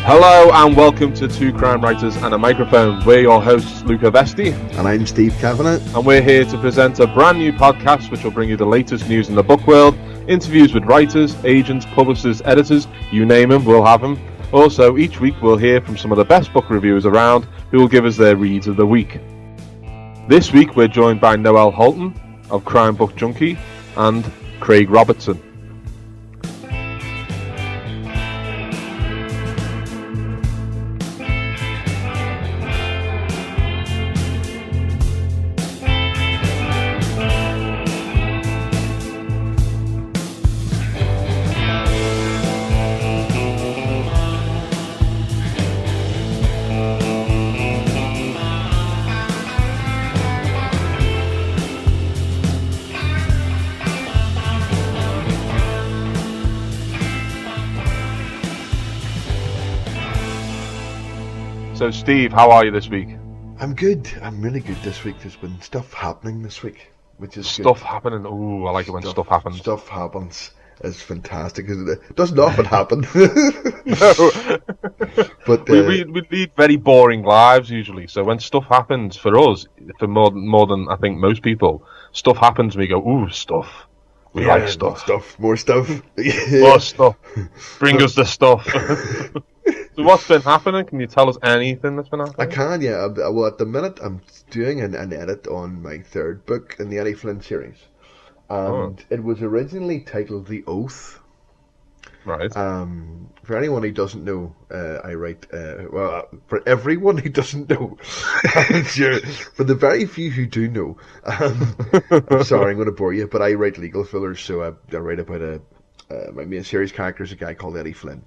Hello and welcome to Two Crime Writers and a Microphone. We're your hosts, Luca Veste. And I'm Steve Cavanagh. And we're here to present a brand new podcast which will bring you the latest news in the book world, interviews with writers, agents, publicists, editors, you name them, we'll have them. Also, each week we'll hear from some of the best book reviewers around who will give us their reads of the week. This week we're joined by Noelle Holten of Crimebookjunkie and Craig Robertson. So Steve, how are you this week? I'm good. I'm really good this week. There's been stuff happening this week, which is stuff good. Happening. Ooh, I like it when stuff happens. Stuff happens. It's fantastic. It doesn't often happen. No. But we lead very boring lives usually. So when stuff happens for us, for more than I think most people, stuff happens and we go, ooh, stuff. We like stuff. More stuff. More stuff. Bring us the stuff. So what's been happening? Can you tell us anything that's been happening? I can, yeah. Well, at the minute, I'm doing an edit on my third book in the Eddie Flynn series. And it was originally titled The Oath. Right. For anyone who doesn't know, I write... for everyone who doesn't know, sure, for the very few who do know, I'm sorry, I'm going to bore you, but I write legal thrillers, so I write about my main series character is a guy called Eddie Flynn.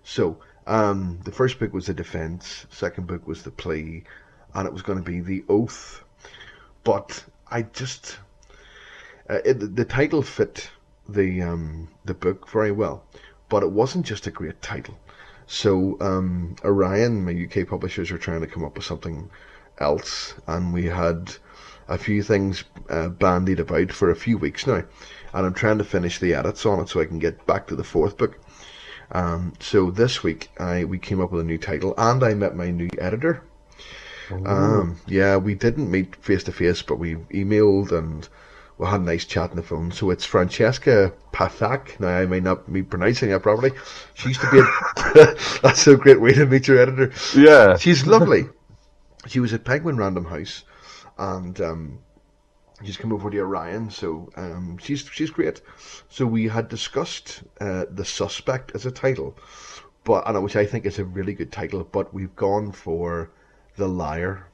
So... the first book was the defense, second book was the plea, and it was going to be the oath. But I just the title fit the book very well, but it wasn't just a great title. So Orion, my UK publishers, were trying to come up with something else, and we had a few things bandied about for a few weeks now, and I'm trying to finish the edits on it so I can get back to the fourth book. So this week we came up with a new title, and I met my new editor. Yeah, we didn't meet face to face, but we emailed and we had a nice chat on the phone. So it's Francesca Pathak. Now I may not be pronouncing it properly. She used to be that's a great way to meet your editor. Yeah, she's lovely. She was at Penguin Random House, and she's come over to Orion, so she's great. So we had discussed The Suspect as a title, which I think is a really good title, but we've gone for The Liar.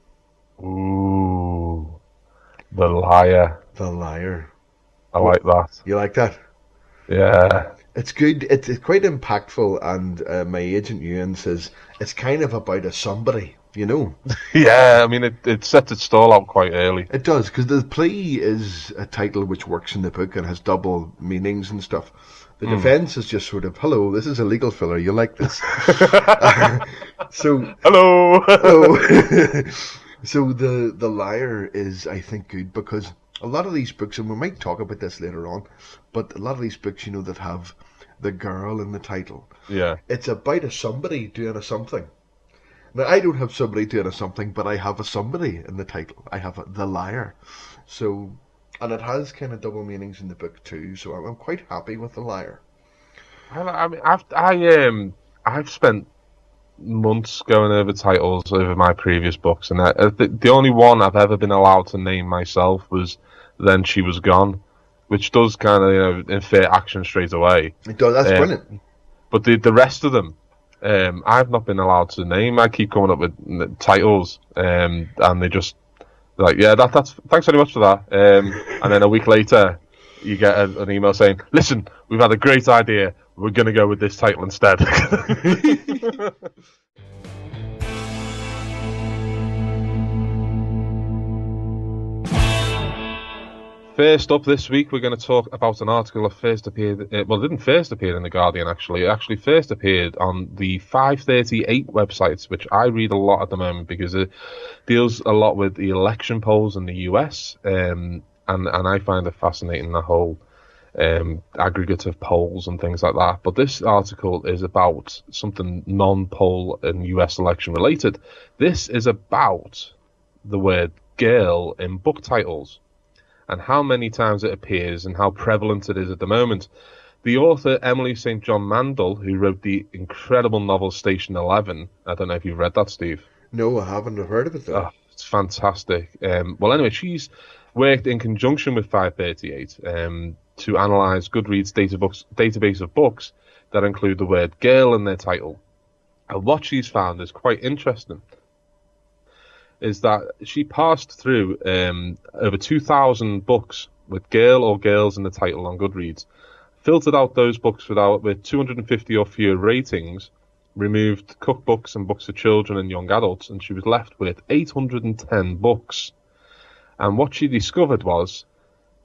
Ooh, The Liar. The Liar. I like that. You like that? Yeah. It's good. It's quite impactful, and my agent Ewan says it's kind of about a somebody. You know. Yeah, I mean, it sets its stall out quite early. It does, because the plea is a title which works in the book and has double meanings and stuff. The defense is just sort of, hello, this is a legal filler, you like this. So hello. So the liar is, I think, good, because a lot of these books, and we might talk about this later on, but a lot of these books, you know, that have the girl in the title. Yeah. It's about a somebody doing a something. Now, I don't have somebody doing a something, but I have a somebody in the title. I have The Liar. So, and it has kind of double meanings in the book too, so I'm quite happy with The Liar. I mean, I've spent months going over titles over my previous books, and the only one I've ever been allowed to name myself was Then She Was Gone, which does kind of, you know, infer action straight away. It does, that's brilliant. But the rest of them, I've not been allowed to name. I keep coming up with titles, and they just like, yeah, that's thanks very much for that. And then a week later, you get an email saying, "Listen, we've had a great idea. We're going to go with this title instead." First up this week, we're going to talk about an article that first appeared... it didn't first appear in The Guardian, actually. It actually first appeared on the 538 website, which I read a lot at the moment because it deals a lot with the election polls in the US, and I find it fascinating, the whole aggregate of polls and things like that. But this article is about something non-poll and US election related. This is about the word Gale in book titles and how many times it appears and how prevalent it is at the moment. The author Emily St. John Mandel, who wrote the incredible novel Station 11, I don't know if you've read that, Steve. No, I haven't heard of it, though. Oh, it's fantastic. Well, anyway, she's worked in conjunction with 538 to analyse Goodreads' database of books that include the word Gale in their title. And what she's found is quite interesting, is that she passed through over 2,000 books with Gale or Gales in the title on Goodreads, filtered out those books with 250 or fewer ratings, removed cookbooks and books for children and young adults, and she was left with 810 books. And what she discovered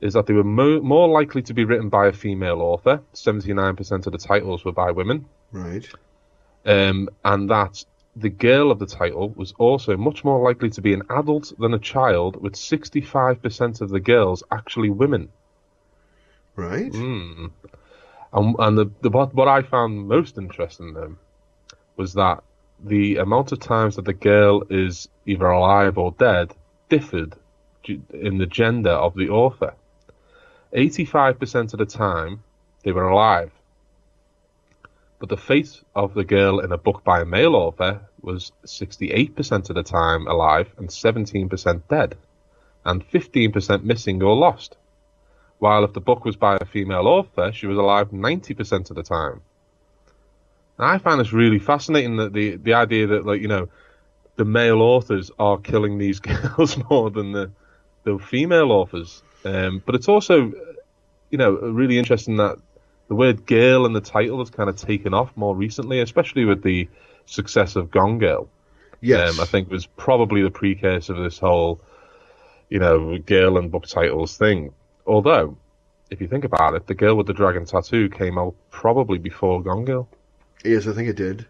is that they were more likely to be written by a female author. 79% of the titles were by women. Right. And that the girl of the title was also much more likely to be an adult than a child, with 65% of the girls actually women. Right. And what I found most interesting, though, was that the amount of times that the girl is either alive or dead differed in the gender of the author. 85% of the time, they were alive. But the fate of the girl in a book by a male author was 68% of the time alive and 17% dead, and 15% missing or lost. While if the book was by a female author, she was alive 90% of the time. And I find this really fascinating, that the idea that, like, you know, the male authors are killing these girls more than the female authors. But it's also, you know, really interesting that the word Gale in the title has kind of taken off more recently, especially with the success of Gone Girl. Yes. I think was probably the precursor of this whole, you know, Gale and book titles thing. Although, if you think about it, The Girl with the Dragon Tattoo came out probably before Gone Girl. Yes, I think it did.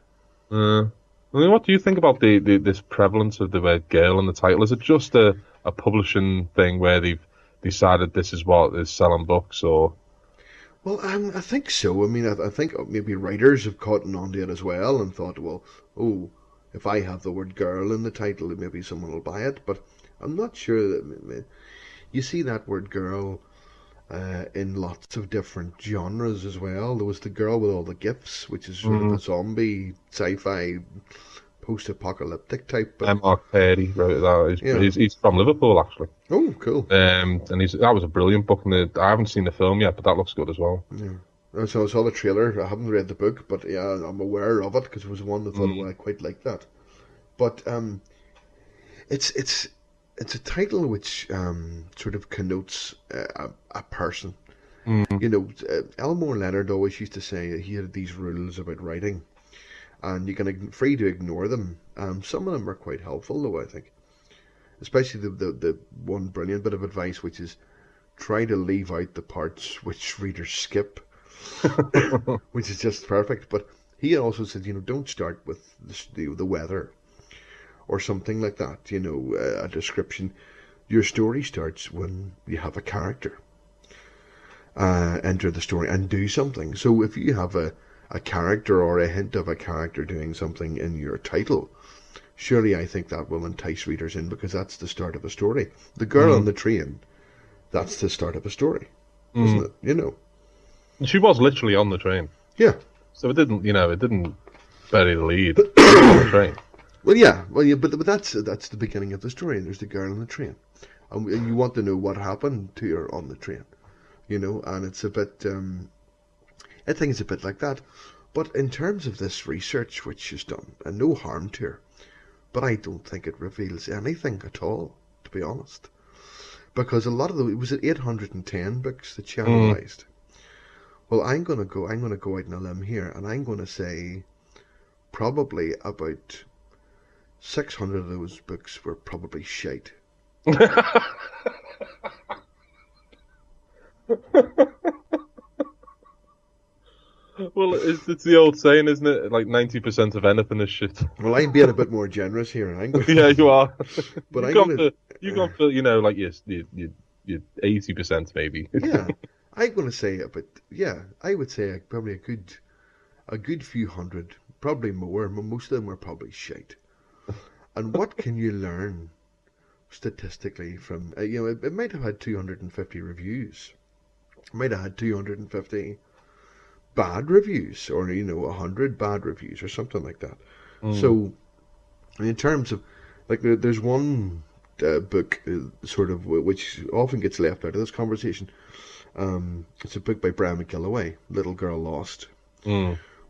I mean, what do you think about this prevalence of the word Gale in the title? Is it just a publishing thing where they've decided this is what is selling books, or? Well, I think so. I mean, I think maybe writers have caught on to it as well and thought, well, if I have the word girl in the title, maybe someone will buy it. But I'm not sure that you see that word girl in lots of different genres as well. There was The Girl with All the Gifts, which is sort of a zombie sci-fi post-apocalyptic type. But Mark Perry wrote that. He's from Liverpool, actually. Oh, cool. And that was a brilliant book. And I haven't seen the film yet, but that looks good as well. Yeah. So I saw the trailer. I haven't read the book, but yeah, I'm aware of it because it was one that thought I quite liked that. But it's a title which sort of connotes a person. You know, Elmore Leonard always used to say he had these rules about writing, and you can free to ignore them. Some of them are quite helpful, though, I think. Especially the one brilliant bit of advice, which is try to leave out the parts which readers skip, which is just perfect. But he also said, you know, don't start with the weather or something like that, you know, a description. Your story starts when you have a character. Enter the story and do something. So if you have a character or a hint of a character doing something in your title, surely I think that will entice readers in, because that's the start of a story. The girl on the train, that's the start of a story, isn't it? You know. She was literally on the train. Yeah. So it didn't bury the lead on the train. Well, yeah, but that's the beginning of the story, and there's the girl on the train, and you want to know what happened to her on the train, you know, and it's a bit, I think it's a bit like that. But in terms of this research which she's done, and no harm to her, but I don't think it reveals anything at all, to be honest, because a lot of it was at 810 books that she analysed. Well, I'm gonna go out on a limb here, and I'm gonna say probably about 600 of those books were probably shite. Well, it's the old saying, isn't it? Like 90% of anything is shit. Well, I'm being a bit more generous here, and I'm going yeah, you are. But you've gone for, you know, like your 80% maybe. Yeah, I'm going to say I would say probably a good few hundred, probably more. Most of them were probably shite. And what can you learn statistically from, it might have had 250 reviews. It might have had 250 bad reviews, or, 100 bad reviews, or something like that. So, in terms of, like, there's one book, sort of, which often gets left out of this conversation. It's a book by Brian McGilloway, Little Girl Lost,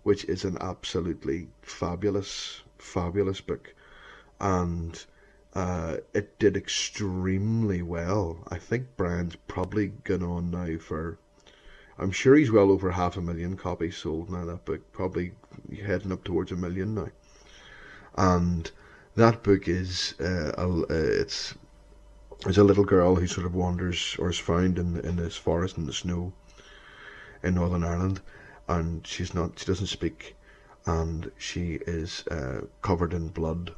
which is an absolutely fabulous, fabulous book. And it did extremely well. I think Brian's probably gone on now for, I'm sure he's well over 500,000 copies sold now, that book, probably heading up towards 1 million now. And that book is, it's a little girl who sort of wanders, or is found in this forest in the snow in Northern Ireland, and she doesn't speak, and she is covered in blood,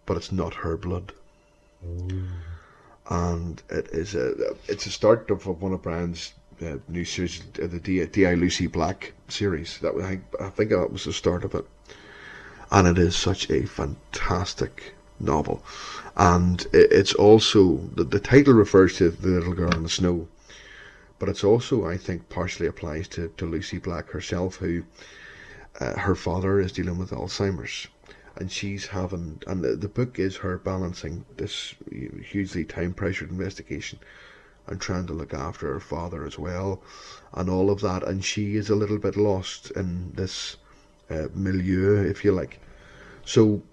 but it's not her blood. And it's a start of one of Brian's new series, the D.I. Lucy Black series. I think that was the start of it, and it is such a fantastic novel. And it's also, the title refers to the little girl in the snow, but it's also, I think, partially applies to Lucy Black herself, who her father is dealing with Alzheimer's, and the book is her balancing this hugely time-pressured investigation and trying to look after her father as well, and all of that, and she is a little bit lost in this milieu, if you like. So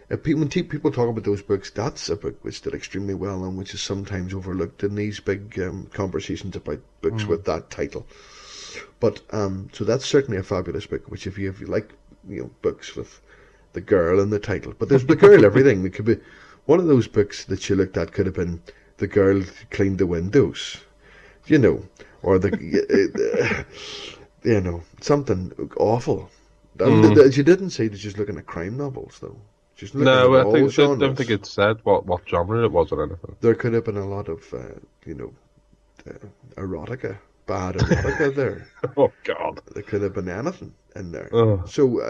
when people talk about those books, that's a book which did extremely well, and which is sometimes overlooked in these big conversations about books with that title. But so that's certainly a fabulous book, which if you like, books with the girl in the title. But there's the girl everything. It could be one of those books that you looked at, could have been The Girl Who Cleaned the Windows, or something awful. She didn't say that she's looking at crime novels, though. No, I don't think it said what genre it was or anything. There could have been a lot of, erotica, bad erotica there. Oh, God. There could have been anything in there. Oh. So,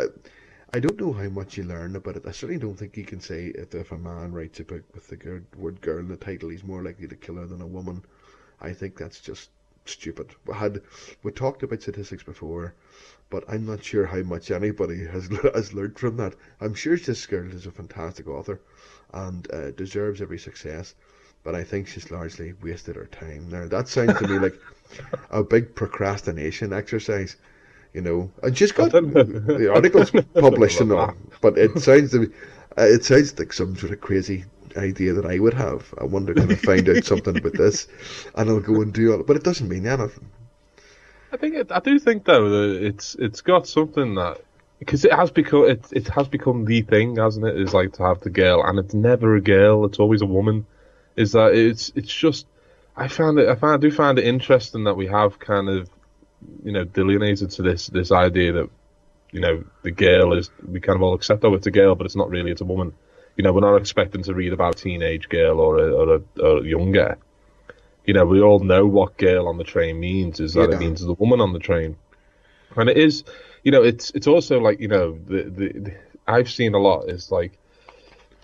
I don't know how much you learn about it. I certainly don't think you can say if a man writes a book with the word girl in the title, he's more likely to kill her than a woman. I think that's just stupid. We talked about statistics before, but I'm not sure how much anybody has learned from that. I'm sure this girl is a fantastic author and deserves every success, but I think she's largely wasted her time. Now, that sounds to me like a big procrastination exercise, and she's got the articles published and all, but it sounds like some sort of crazy idea that I would have. I wonder, can I find out something about this, and I'll go and do all, but it doesn't mean anything. I do think though that it's got something that, because it has become the thing, hasn't it? Is like to have the girl, and it's never a girl; it's always a woman. Is that it's just I do find it interesting that we have kind of delineated to this idea that the girl is, we kind of all accept, it's a girl, but it's not really, it's a woman. We're not expecting to read about a teenage girl or a younger. We all know what girl on the train means, is that it means the woman on the train. And it is, it's also like, I've seen a lot is like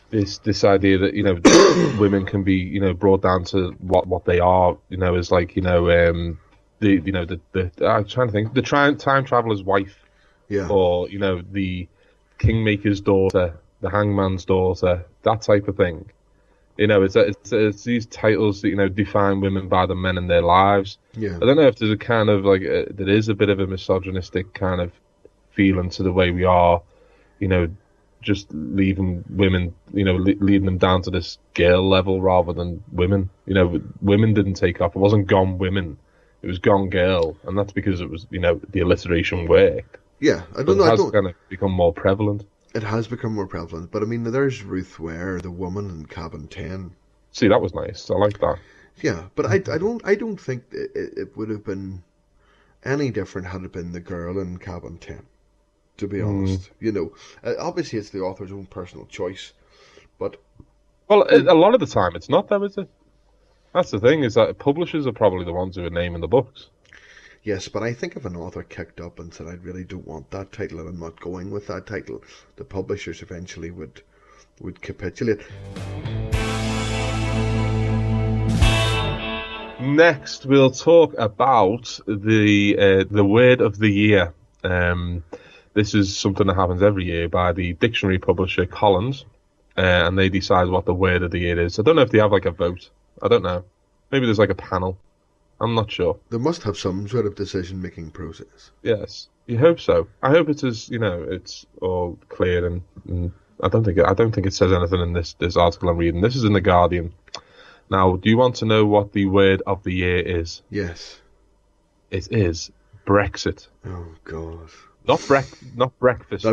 this idea that, women can be, brought down to what they are, is like, I'm trying to think, the time traveler's wife, or, the kingmaker's daughter, the hangman's daughter, that type of thing. It's these titles that, define women by the men in their lives. Yeah. I don't know if there's a kind of like, there is a bit of a misogynistic kind of feeling to the way we are, just leaving women, leading them down to this girl level rather than women. Women didn't take off. It wasn't Gone Women. It was Gone Girl. And that's because it was, the alliteration worked. Yeah. It has kind of become more prevalent. It has become more prevalent, but I mean, there's Ruth Ware, the woman in Cabin 10. See, that was nice. I like that. Yeah, but I don't think it would have been any different had it been the girl in Cabin 10. To be honest, obviously it's the author's own personal choice, but a lot of the time it's not, though, is it? That's the thing, is that publishers are probably the ones who are naming the books. Yes, but I think if an author kicked up and said, I really don't want that title and I'm not going with that title, the publishers eventually would capitulate. Next, we'll talk about the word of the year. This is something that happens every year by the dictionary publisher Collins, and they decide what the word of the year is. I don't know if they have like a vote. I don't know. Maybe there's like a panel. I'm not sure. They must have some sort of decision-making process. Yes, you hope so. I hope it is. It's all clear, and I don't think it says anything in this article I'm reading. This is in the Guardian. Now, do you want to know what the word of the year is? Yes. It is Brexit. Oh God. Not breakfast. Not breakfast.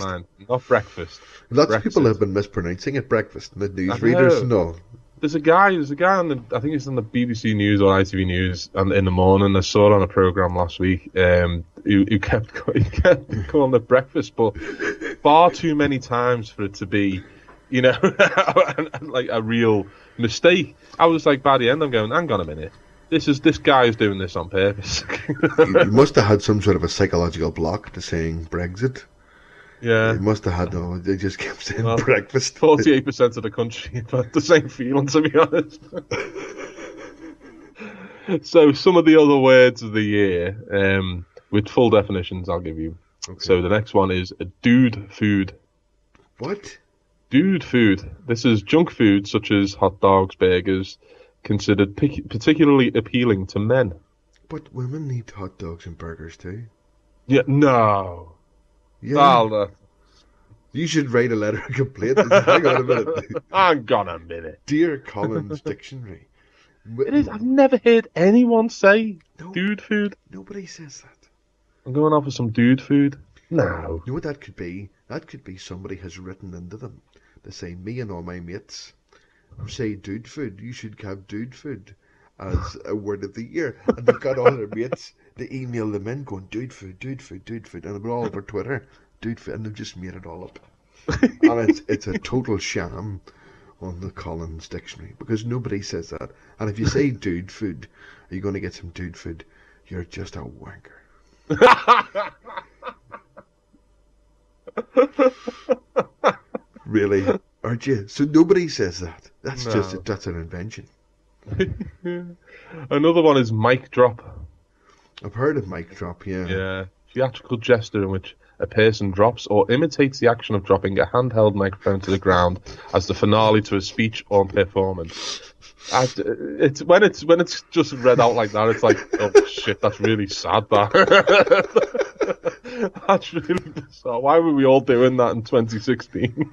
Man, not breakfast. Lots Brexit. of people have been mispronouncing it breakfast. The newsreaders and all. There's a guy on I think it's on the BBC News or ITV News, and in the morning I saw it on a programme last week. Who kept calling it breakfast, but far too many times for it to be, like a real mistake. I was like, by the end, I'm going, hang on a minute. This guy is doing this on purpose. You must have had some sort of a psychological block to saying Brexit. Yeah. They must have had, no, they just kept saying breakfast. 48% of the country had the same feeling, to be honest. So some of the other words of the year, with full definitions, I'll give you. Okay. So the next one is dude food. What? Dude food. This is junk food such as hot dogs, burgers, considered particularly appealing to men. But women need hot dogs and burgers too. Yeah, no. Yeah. You should write a letter of complaint. Hang on a minute. Hang on a minute. Dear Collins Dictionary. It is. I've never heard anyone say dude food. Nobody says that. I'm going off with some dude food. No. You know what that could be? That could be somebody has written into them. They say, me and all my mates say dude food. You should have dude food as a word of the year. And they've got all their mates. They email them in going, dude food, dude food, dude food. And they're all over Twitter. Dude food. And they've just made it all up. And it's a total sham on the Collins Dictionary. Because nobody says that. And if you say dude food, are you going to get some dude food? You're just a wanker. Really? Aren't you? So nobody says that. That's an invention. Another one is mic drop. I've heard of mic drop, yeah. Yeah. Theatrical gesture in which a person drops or imitates the action of dropping a handheld microphone to the ground as the finale to a speech or performance. It's when it's just read out like that, it's like, oh shit, that's really sad. That's really bizarre. Why were we all doing that in 2016?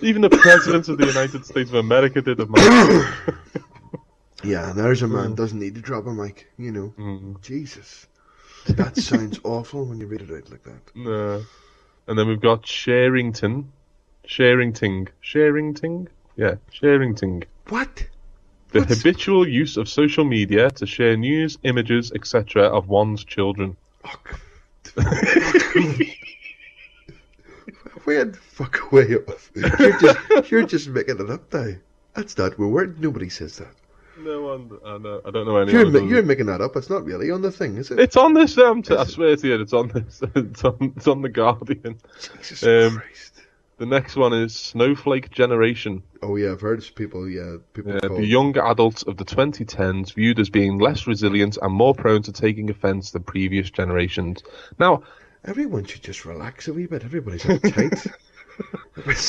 Even the president of the United States of America did a mic. Yeah, there's a man doesn't need to drop a mic, Jesus. That sounds awful when you read it out like that. No. And then we've got Sherrington. Yeah, Sherrington. What? The habitual use of social media to share news, images, etc. of one's children. Where the fuck away off? You're just making it up now. That's not a word. Nobody says that. No one. I don't know anyone. You're making that up. It's not really on the thing, is it? It's on this. I swear to you, it's on this. It's on the Guardian. Jesus Christ. The next one is Snowflake Generation. Oh yeah, I've heard people. Yeah, the young adults of the 2010s viewed as being less resilient and more prone to taking offence than previous generations. Now, everyone should just relax a wee bit. Everybody's uptight.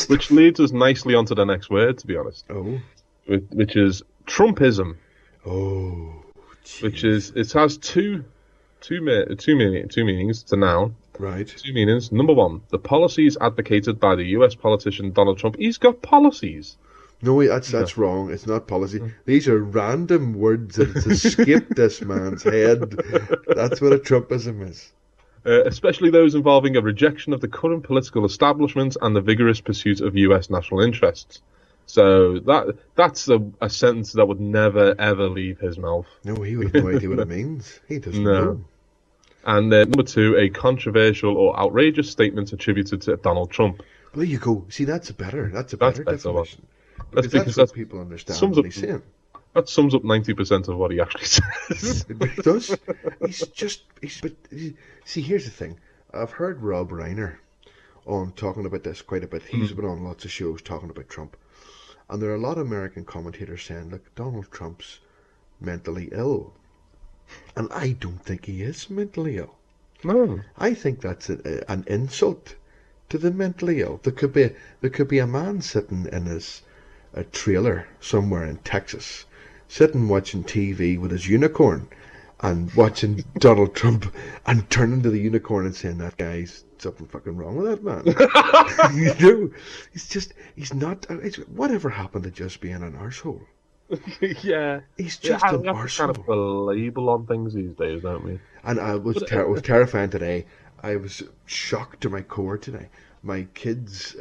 Which leads us nicely onto the next word, to be honest. Oh, which is Trumpism. Oh, geez. Which is, it has two meanings. It's a noun. Right. Two meanings. Number one, the policies advocated by the US politician Donald Trump. He's got policies. No, that's wrong. It's not policy. These are random words that escaped this man's head. That's what a Trumpism is. Especially those involving a rejection of the current political establishment and the vigorous pursuit of US national interests. So that's a sentence that would never, ever leave his mouth. No, he would have no idea what it means. He doesn't know. And number two, a controversial or outrageous statement attributed to Donald Trump. Well, there you go. See, that's a better definition. That's because what people understand what he's saying. That sums up 90% of what he actually says. It does. See, here's the thing. I've heard Rob Reiner on talking about this quite a bit. He's been on lots of shows talking about Trump. And there are a lot of American commentators saying, look, Donald Trump's mentally ill. And I don't think he is mentally ill. No. I think that's an insult to the mentally ill. There could be a man sitting in a trailer somewhere in Texas, sitting watching TV with his unicorn and watching Donald Trump and turning to the unicorn and saying, that guy's something fucking wrong with that man. You know, he's not, whatever happened to just being an arsehole? Yeah. He's just an arsehole. We have kind of a label on things these days, don't we? And I was terrifying today. I was shocked to my core today. My kids,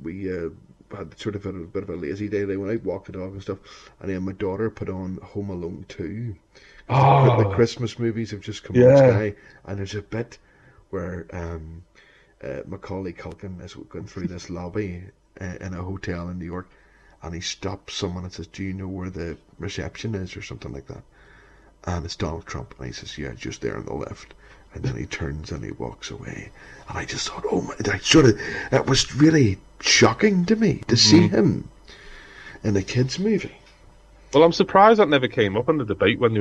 we had sort of a bit of a lazy day. They went out, walked the dog and stuff, and then my daughter put on Home Alone 2. The Christmas movies have just come on Sky, and there's a bit where Macaulay Culkin is going through this lobby in a hotel in New York, and he stops someone and says, do you know where the reception is, or something like that? And it's Donald Trump, and he says, yeah, just there on the left. And then he turns and he walks away. And I just thought, oh my, it was really shocking to me to see him in a kid's movie. Well, I'm surprised that never came up in the debate when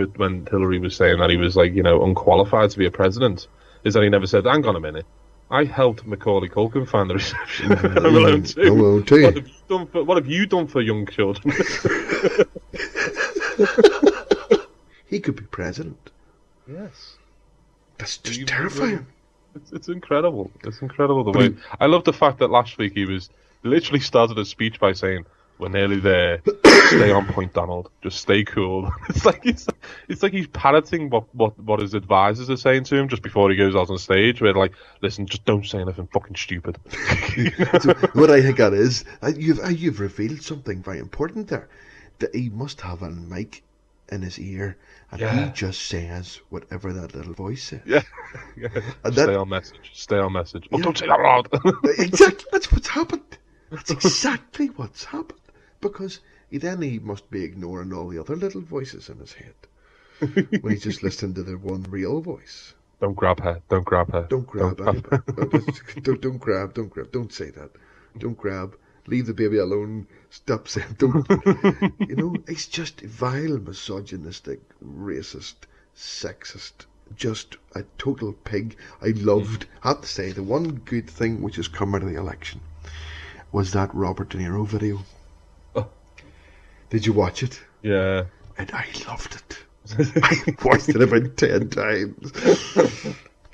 Hillary was saying that he was, like, you know, unqualified to be a president. Is that he never said, hang on a minute, I helped Macaulay Culkin find the reception. I'm alone too. Alone too. What have you done for young children? He could be president. Yes. That's just terrifying. It's incredible. It's incredible the way. I love the fact that last week he literally started his speech by saying, "We're nearly there. Stay on point, Donald. Just stay cool." It's like he's parroting what his advisors are saying to him just before he goes out on stage. Where they're like, "Listen, just don't say anything fucking stupid." So what I think that is, you've revealed something very important there. That he must have a mic in his ear, and he just says whatever that little voice says. Yeah. And stay on message. Stay on message. Oh, don't say that loud. Exactly. That's what's happened. That's exactly what's happened. Because he must be ignoring all the other little voices in his head when he's just listening to the one real voice. Don't grab her. Don't grab her. Don't grab her. Don't grab. Don't grab. Don't say that. Don't grab. Leave the baby alone. Stop saying don't. You know, he's just vile, misogynistic, racist, sexist, just a total pig. I have to say, the one good thing which has come out of the election was that Robert De Niro video. Oh. Did you watch it? Yeah. And I loved it. I watched it about 10 times.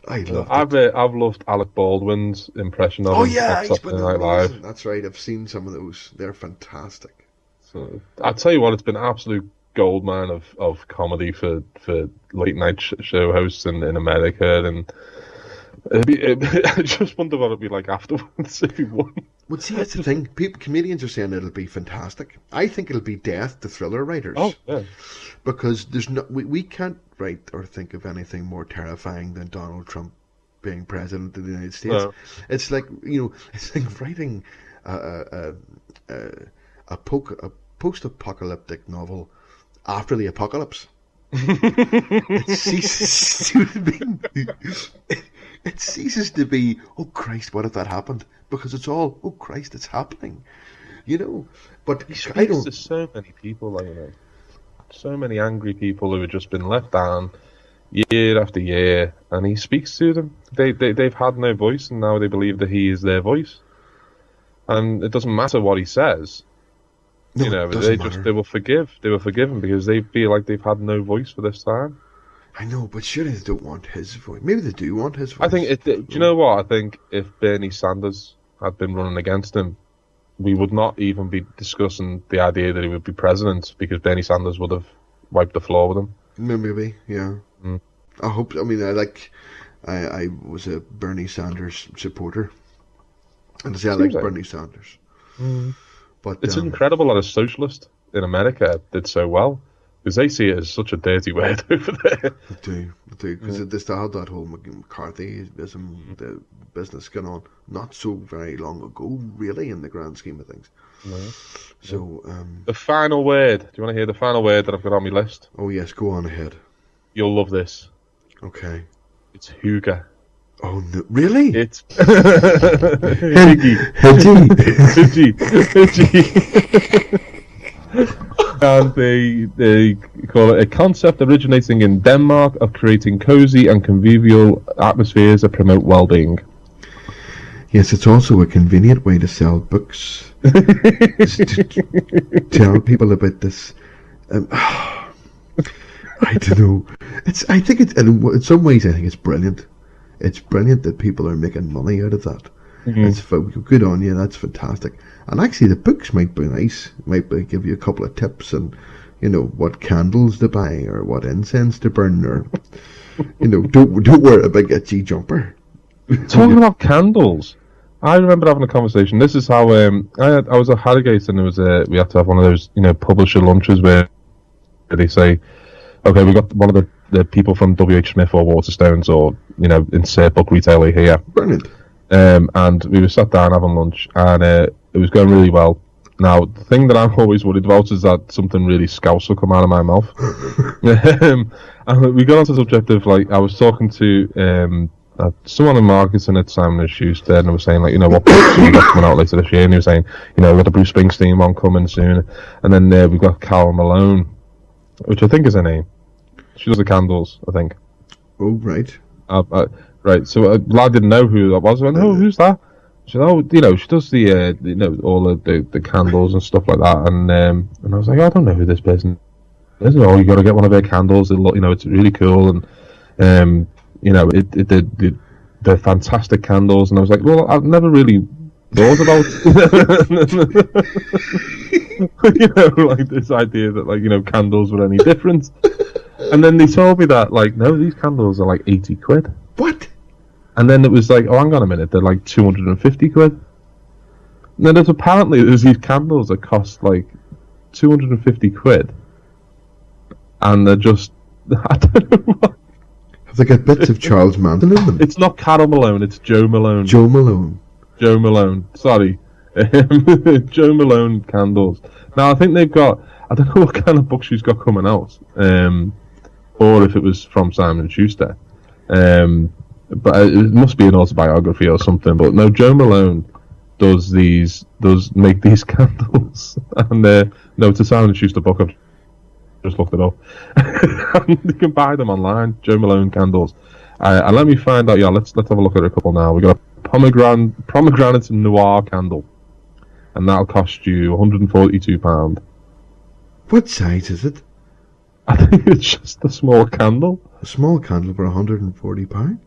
I loved it. I've loved Alec Baldwin's impression of him. Oh yeah, he's been amazing. That's right. I've seen some of those. They're fantastic. So I'll tell you what, it's been an absolute goldmine of comedy for late night show hosts in America, and I just wonder what it'd be like afterwards if he won. Well, see, that's the thing. Comedians are saying it'll be fantastic. I think it'll be death to thriller writers. Oh, yeah. Because we can't write or think of anything more terrifying than Donald Trump being president of the United States. No. It's like, it's like writing a post-apocalyptic novel after the apocalypse. It ceases to be, oh Christ, what if that happened? Because it's all, oh Christ, it's happening. But I don't. There's so many people, so many angry people who have just been left down year after year, and he speaks to them. They've had no voice, and now they believe that he is their voice. And it doesn't matter what he says. No, they will forgive. They will forgive him because they feel like they've had no voice for this time. I know, but surely they don't want his voice. Maybe they do want his voice. I think. Do you know what? I think if Bernie Sanders had been running against him, we would not even be discussing the idea that he would be president, because Bernie Sanders would have wiped the floor with him. Maybe, yeah. I hope. I mean, I was a Bernie Sanders supporter, and I like Bernie Sanders. But it's incredible that a socialist in America did so well. Because they see it as such a dirty word over there. They do. Because they still had that whole McCarthyism, the business going on not so very long ago, really, in the grand scheme of things. No. So, the final word. Do you want to hear the final word that I've got on my list? Oh, yes, go on ahead. You'll love this. Okay. It's Hygge. Oh, no, really? It's Hygge. And they call it a concept originating in Denmark of creating cozy and convivial atmospheres that promote well-being. Yes, it's also a convenient way to sell books. to tell people about this. I don't know. I think it's in some ways. I think it's brilliant. It's brilliant that people are making money out of that. Mm-hmm. It's good on you. That's fantastic. And actually, the books might be nice. Give you a couple of tips and, what candles to buy or what incense to burn or, don't wear a big itchy jumper. Talking about candles, I remember having a conversation. This is how I was at Hygge, and we had to have one of those publisher lunches where they say, okay, we got one of the people from W.H. Smith or Waterstones or insert book retailer here. Brilliant. And we were sat down having lunch, and it was going really well. Now, the thing that I'm always worried about is that something really scouse will come out of my mouth. And we got onto the subject of, I was talking to someone in marketing at Simon & Schuster, and I was saying, what books we got coming out later this year, and he was saying, we got the Bruce Springsteen one coming soon, and then we've got Carol Malone, which I think is her name. She does the candles, I think. Oh, right. Right, so lad didn't know who that was. I went, oh, who's that? She said, oh, she does the, all the candles and stuff like that. And I was like, I don't know who this person is. Oh, you got to get one of her candles. It's really cool. And, they're fantastic candles. And I was like, well, I've never really thought about, this idea that, candles were any different. And then they told me that, no, these candles are 80 quid. What? And then it was oh, hang on a minute, they're 250 quid. And then there's these candles that cost 250 quid. And they're just, I don't know what. Have they got bits of Charles Manson in them? It's not Carol Malone, it's Joe Malone. Joe Malone, sorry. Joe Malone candles. Now, I think they've got, I don't know what kind of book she's got coming out. Or if it was from Simon & Schuster. But it must be an autobiography or something. But no, Joe Malone does make these candles. And no, it's a Simon & Schuster book. I've just looked it up. You can buy them online. Joe Malone candles. And let me find out. Yeah, let's have a look at a couple now. We got a pomegranate noir candle, and that'll cost you £142. What size is it? I think it's just a small candle. A small candle for £140?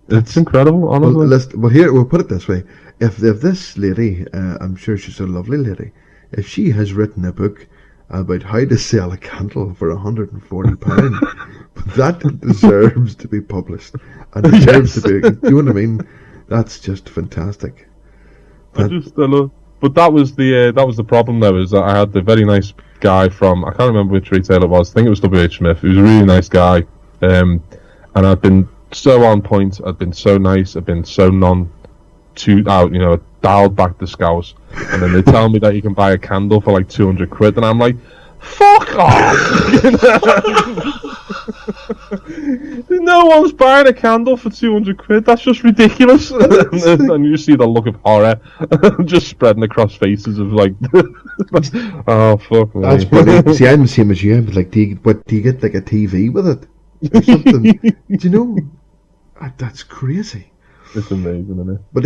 It's incredible, honestly. Well, here, we'll put it this way. If this lady, I'm sure she's a lovely lady, if she has written a book about how to sell a candle for £140, that deserves to be published. And deserves to be, you know what I mean? That's just fantastic. But that was the problem though, is that I had the very nice guy from, I can't remember which retailer it was, I think it was W.H. Smith. He was a really nice guy, and I'd been so on point, I'd been so nice, I'd been so dialed back the scouse, and then they tell me that you can buy a candle for 200 quid, and I'm like, fuck off! No one's buying a candle for 200 quid, that's just ridiculous. And you see the look of horror just spreading across faces of oh fuck me. That's brilliant. See, I'm the same as you. I'm do you get a TV with it or something? Do you know? That's crazy. It's amazing, isn't it? But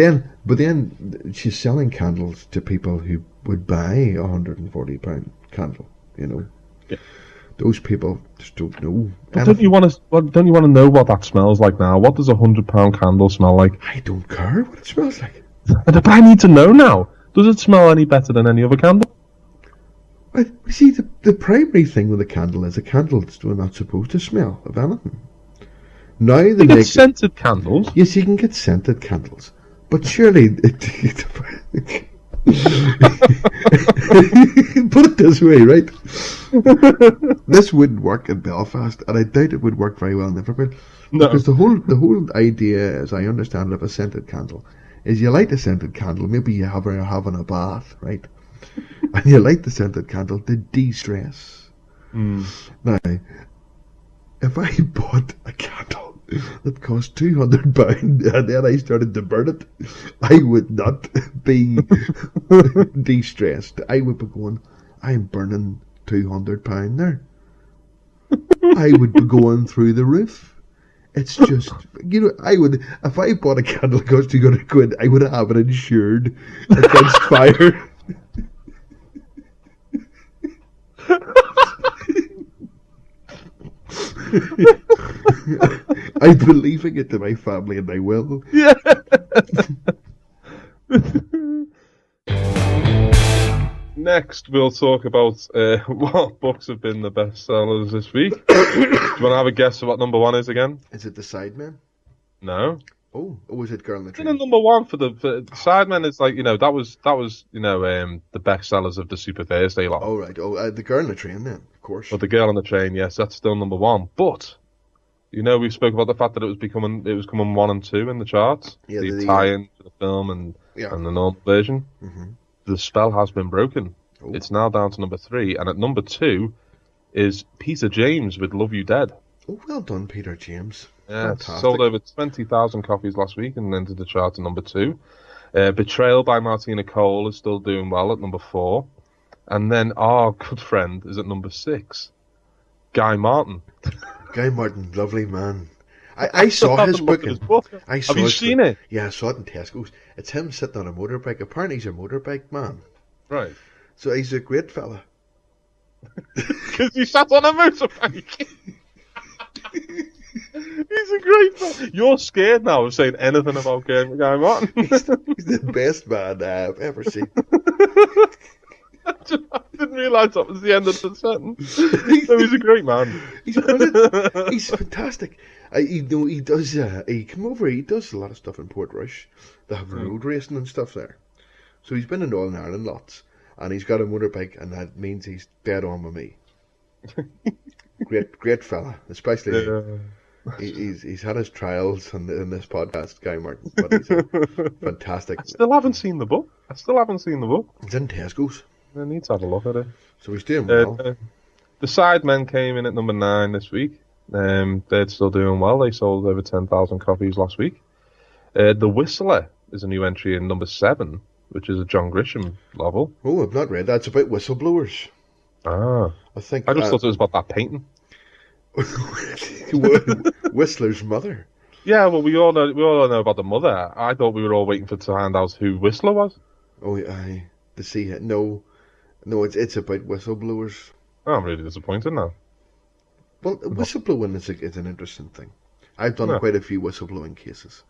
then she's selling candles to people who would buy a £140 candle. Yeah. Those people just don't know. But don't you want to know what that smells like now? What does a £100 candle smell like? I don't care what it smells like. But I need to know now. Does it smell any better than any other candle? Well, see, the primary thing with a candle is a candle's not supposed to smell of anything. Now they get scented candles. Yes, you can get scented candles, but surely put it this way, right? This wouldn't work in Belfast, and I doubt it would work very well in Liverpool. No. Because the whole idea, as I understand it, of a scented candle is you light a scented candle, maybe you are having a bath, right? And you light the scented candle to de-stress. Now, if I bought a candle that cost £200 and then I started to burn it, I would not be de-stressed. I would be going, I'm burning £200 there. I would be going through the roof. It's just, I would, if I bought a candle that cost £200, I would have it insured against fire. I'd be leaving it to my family and I will. Yeah. Next, we'll talk about what books have been the best sellers this week. Do you want to have a guess of what number one is again? Is it The Sidemen? No. Oh, is it Girl in the It's Train? in number one for the Sidemen. Is like that was the best sellers of the Super Thursday lot. Oh right. The Girl in the Train then, of course. But the Girl on the Train, yes, that's still number one. But we spoke about the fact that it was coming 1 and 2 in the charts. Yeah, the tie-in to the film and the normal version. Mm-hmm. The spell has been broken. Oh. It's now down to number 3, and at number 2 is Peter James with Love You Dead. Oh, well done, Peter James. Yeah, it Fantastic. sold over 20,000 copies last week and entered the chart at number 2. Betrayal by Martina Cole is still doing well at number 4. And then our good friend is at number 6. Guy Martin. Guy Martin, lovely man. I saw his book. Have you seen it? Yeah, I saw it in Tesco's. It's him sitting on a motorbike. Apparently he's a motorbike man. Right. So he's a great fella. Because he sat on a motorbike. He's a great man. You're scared now of saying anything about Guy Martin. He's the best man I've ever seen. I didn't realise that was the end of the sentence. No, he's a great man. He's brilliant. He's fantastic. He does. He come over. He does a lot of stuff in Portrush. They have road racing and stuff there. So he's been in Northern Ireland lots, and he's got a motorbike, and that means he's dead on with me. Great fella, especially. He's had his trials in this podcast, Guy Martin, but he's fantastic. I still haven't seen the book. It's in Tesco's. I need to have a look at it. So he's doing well. The Sidemen came in at number 9 this week. They're still doing well. They sold over 10,000 copies last week. The Whistler is a new entry in number 7, which is a John Grisham novel. Oh, I've not read that. It's about whistleblowers. Ah. I just thought it was about that painting. Whistler's mother. Yeah, well, we all know about the mother. I thought we were all waiting to find out who Whistler was. Oh, to see it. No, it's about whistleblowers. Oh, I'm really disappointed now. Well, whistleblowing is an interesting thing. I've done quite a few whistleblowing cases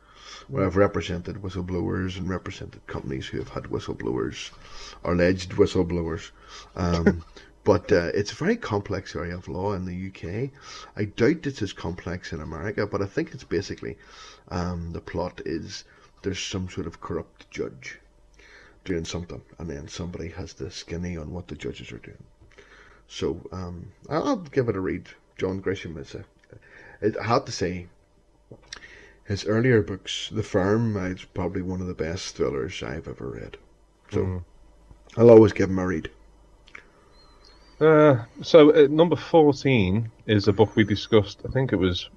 where I've represented whistleblowers and represented companies who have had whistleblowers or alleged whistleblowers. But it's a very complex area of law in the UK. I doubt it's as complex in America, but I think it's basically the plot is there's some sort of corrupt judge doing something, and then somebody has the skinny on what the judges are doing. So I'll give it a read. John Grisham I have to say, his earlier books, The Firm, is probably one of the best thrillers I've ever read. So I'll always give him a read. So number 14 is a book we discussed. I think it was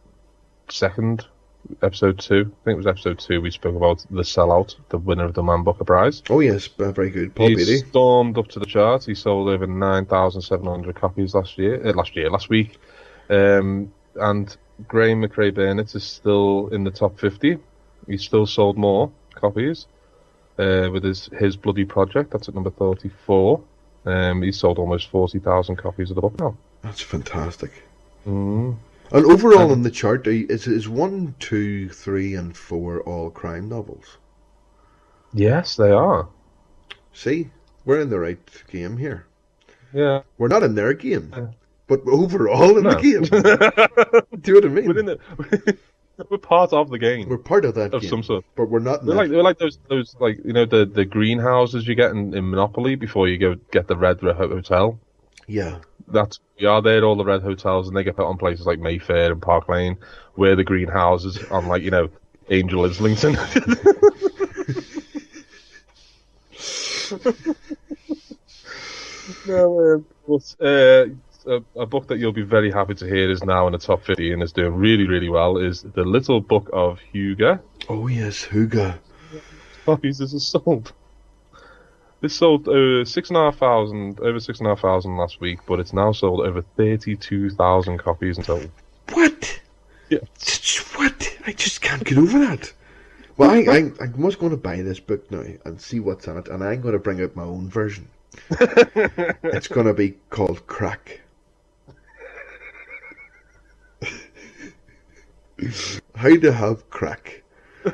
episode 2. I think it was episode 2. We spoke about The Sellout, the winner of the Man Booker Prize. Oh yes, very good. Paul Beatty. Stormed up to the charts. He sold over 9,700 copies last week. And Graham McRae Burnett is still in the top 50. He still sold more copies with his Bloody Project. That's at number 34. He sold almost 40,000 copies of the book now. That's fantastic. And overall on the chart, is 1, 2, 3, and 4 all crime novels? Yes, they are. See, we're in the right game here. Yeah, we're not in their game, but overall in the game. Do you know what I mean? We're part of the game. We're part of that of game, some sort. But we're not. We're like those the greenhouses you get in Monopoly before you go get the Red Hotel. Yeah. They're all the red hotels, and they get put on places like Mayfair and Park Lane, where the green houses on, like, Angel Islington. No, a book that you'll be very happy to hear is now in the top 50 and is doing really, really well is The Little Book of Hygge. Oh yes, Hygge. Copies this is sold. This sold over 6,500 last week, but it's now sold over 32,000 copies in total. What? Yeah. What? I just can't get over that. Well, I was going to buy this book now and see what's in it, and I'm going to bring out my own version. It's going to be called Crack. How to have crack.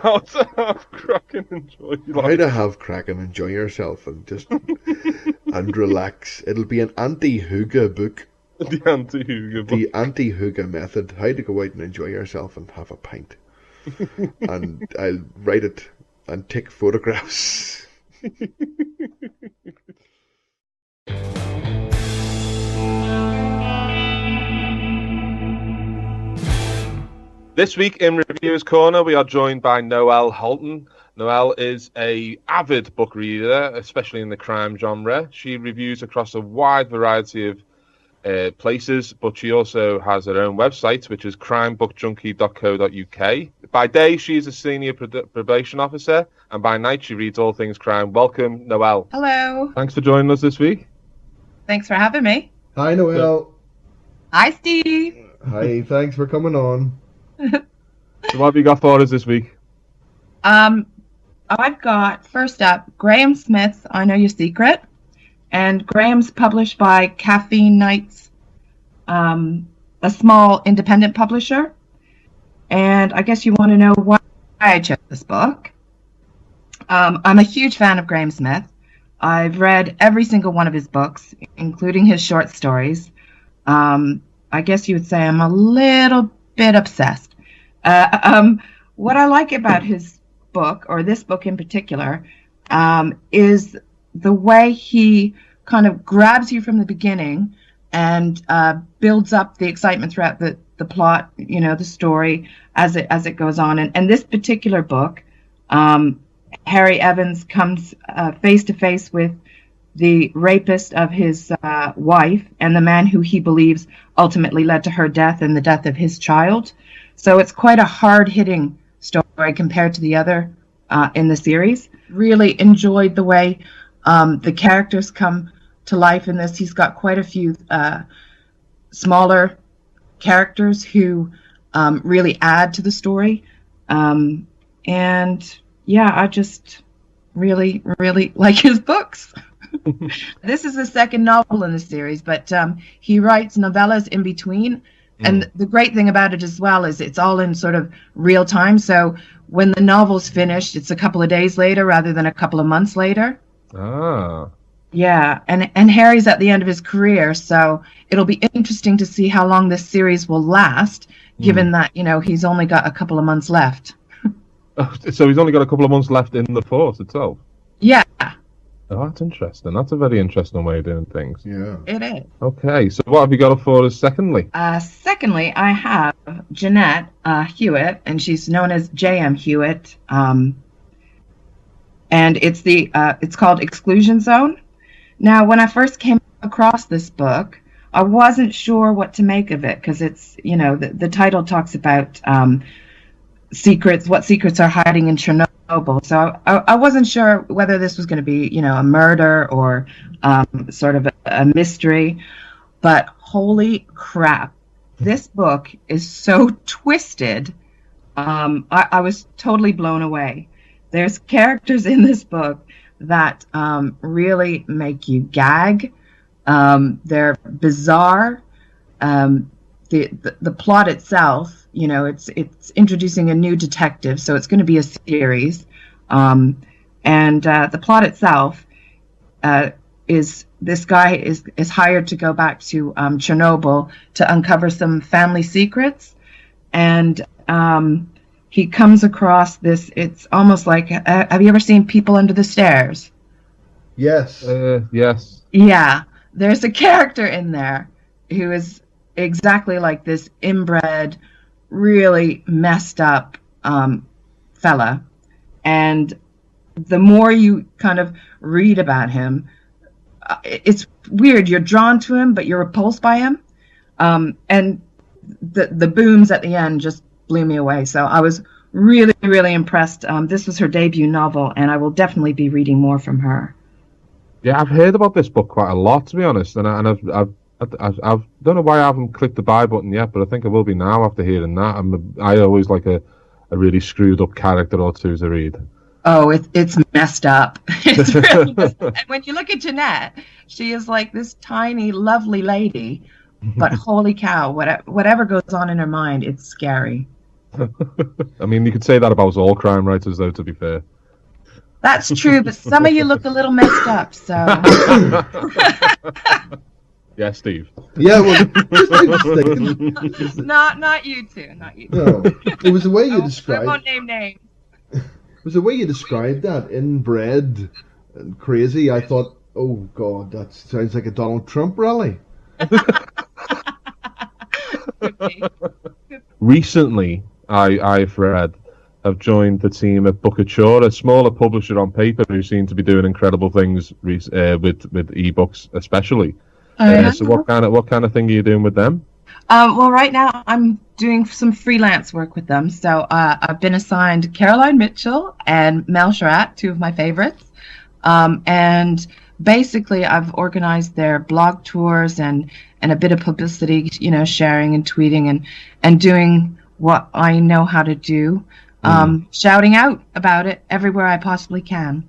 How to have crack and enjoy life. How to have crack and enjoy yourself and just and relax. It'll be an anti-Hygge book. The anti-Hygge book. The anti-Hygge method. How to go out and enjoy yourself and have a pint. And I'll write it and take photographs. This week in Reviewers Corner, we are joined by Noelle Holten. Noelle is an avid book reader, especially in the crime genre. She reviews across a wide variety of places, but she also has her own website, which is crimebookjunkie.co.uk. By day, she's a senior probation officer, and by night, she reads all things crime. Welcome, Noelle. Hello. Thanks for joining us this week. Thanks for having me. Hi, Noelle. Hi, Steve. Hi, thanks for coming on. So what have you got for us this week? I've got, first up, Graham Smith's I Know Your Secret. And Graham's published by Caffeine Nights, a small independent publisher. And I guess you want to know why I chose this book. I'm a huge fan of Graham Smith. I've read every single one of his books, including his short stories. I guess you would say I'm a little bit obsessed. What I like about his book, or this book in particular, is the way he kind of grabs you from the beginning and builds up the excitement throughout the plot, the story as it goes on. And this particular book, Harry Evans comes face to face with the rapist of his wife and the man who he believes ultimately led to her death and the death of his child. So it's quite a hard-hitting story compared to the other in the series. Really enjoyed the way the characters come to life in this. He's got quite a few smaller characters who really add to the story. And yeah, I just really, really like his books. This is the second novel in the series, but he writes novellas in between. And the great thing about it as well is it's all in sort of real time. So when the novel's finished, it's a couple of days later rather than a couple of months later. Ah. Yeah, and Harry's at the end of his career, so it'll be interesting to see how long this series will last, given that, he's only got a couple of months left. So he's only got a couple of months left in the force itself? Yeah. Oh, that's interesting. That's a very interesting way of doing things. Yeah. It is. Okay, so what have you got for us secondly? Secondly, I have Jeanette Hewitt, and she's known as JM Hewitt, and it's called Exclusion Zone. Now, when I first came across this book, I wasn't sure what to make of it, because it's, the title talks about secrets, what secrets are hiding in Chernobyl. So I wasn't sure whether this was going to be, a murder or sort of a mystery. But holy crap, this book is so twisted. I was totally blown away. There's characters in this book that really make you gag. They're bizarre. The plot itself, it's introducing a new detective, so it's going to be a series. And the plot itself is this guy is hired to go back to Chernobyl to uncover some family secrets, and he comes across this. It's almost like, have you ever seen People Under the Stairs? Yes. Yes. Yeah, there's a character in there who is exactly like this inbred, really messed up fella. And the more you kind of read about him, it's weird. You're drawn to him, but you're repulsed by him. And the booms at the end just blew me away. So I was really, really impressed. This was her debut novel, and I will definitely be reading more from her. Yeah, I've heard about this book quite a lot, to be honest, and I've don't know why I haven't clicked the buy button yet, but I think I will be now after hearing that. I always like a really screwed up character or two to read. Oh, it's messed up. It's really messed up. And when you look at Jeanette, she is like this tiny, lovely lady, but holy cow, whatever goes on in her mind, it's scary. I mean, you could say that about all crime writers, though, to be fair. That's true, but some of you look a little messed up, so... Yeah, Steve. Yeah, well, I was thinking. Not you two, not you two. No, it was the way you described. I won't name names. It was the way you described that, inbred and crazy. I thought, oh God, that sounds like a Donald Trump rally. Recently, I've joined the team at Bookouture, a smaller publisher on paper who seem to be doing incredible things with ebooks, especially. So what kind of thing are you doing with them? Well, right now I'm doing some freelance work with them. So I've been assigned Caroline Mitchell and Mel Sherratt, two of my favorites. And basically I've organized their blog tours and a bit of publicity, sharing and tweeting and doing what I know how to do, shouting out about it everywhere I possibly can.